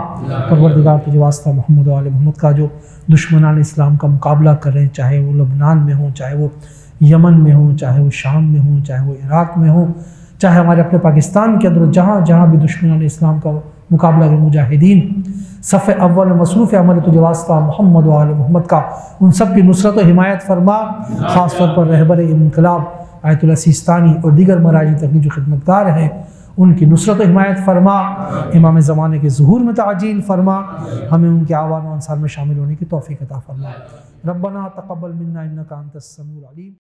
D: پروردگار تجھے واسطہ محمد و آل محمد کا، جو دشمنان اسلام کا مقابلہ کر رہے ہیں، چاہے وہ لبنان میں ہوں، چاہے وہ یمن میں ہوں، چاہے وہ شام میں ہوں، چاہے وہ عراق میں ہوں، چاہے ہمارے اپنے پاکستان کے اندر جہاں جہاں بھی دشمنان اسلام کا مقابلہ کے مجاہدین صف اول مصروف عمل، تجھے واسطہ محمد و آل محمد کا، ان سب کی نصرت و حمایت فرما۔ خاص طور پر رہبر انقلاب آیت اللہ سیستانی اور دیگر مراجع تبلیغ جو خدمتگار ہیں، ان کی نصرت و حمایت فرما، امام زمانے کے ظہور میں تعجیل فرما، ہمیں ان کے اعوان و انصار میں شامل ہونے کی توفیق عطا فرما۔ ربنا تقبل منا انک انت السمیع العلیم۔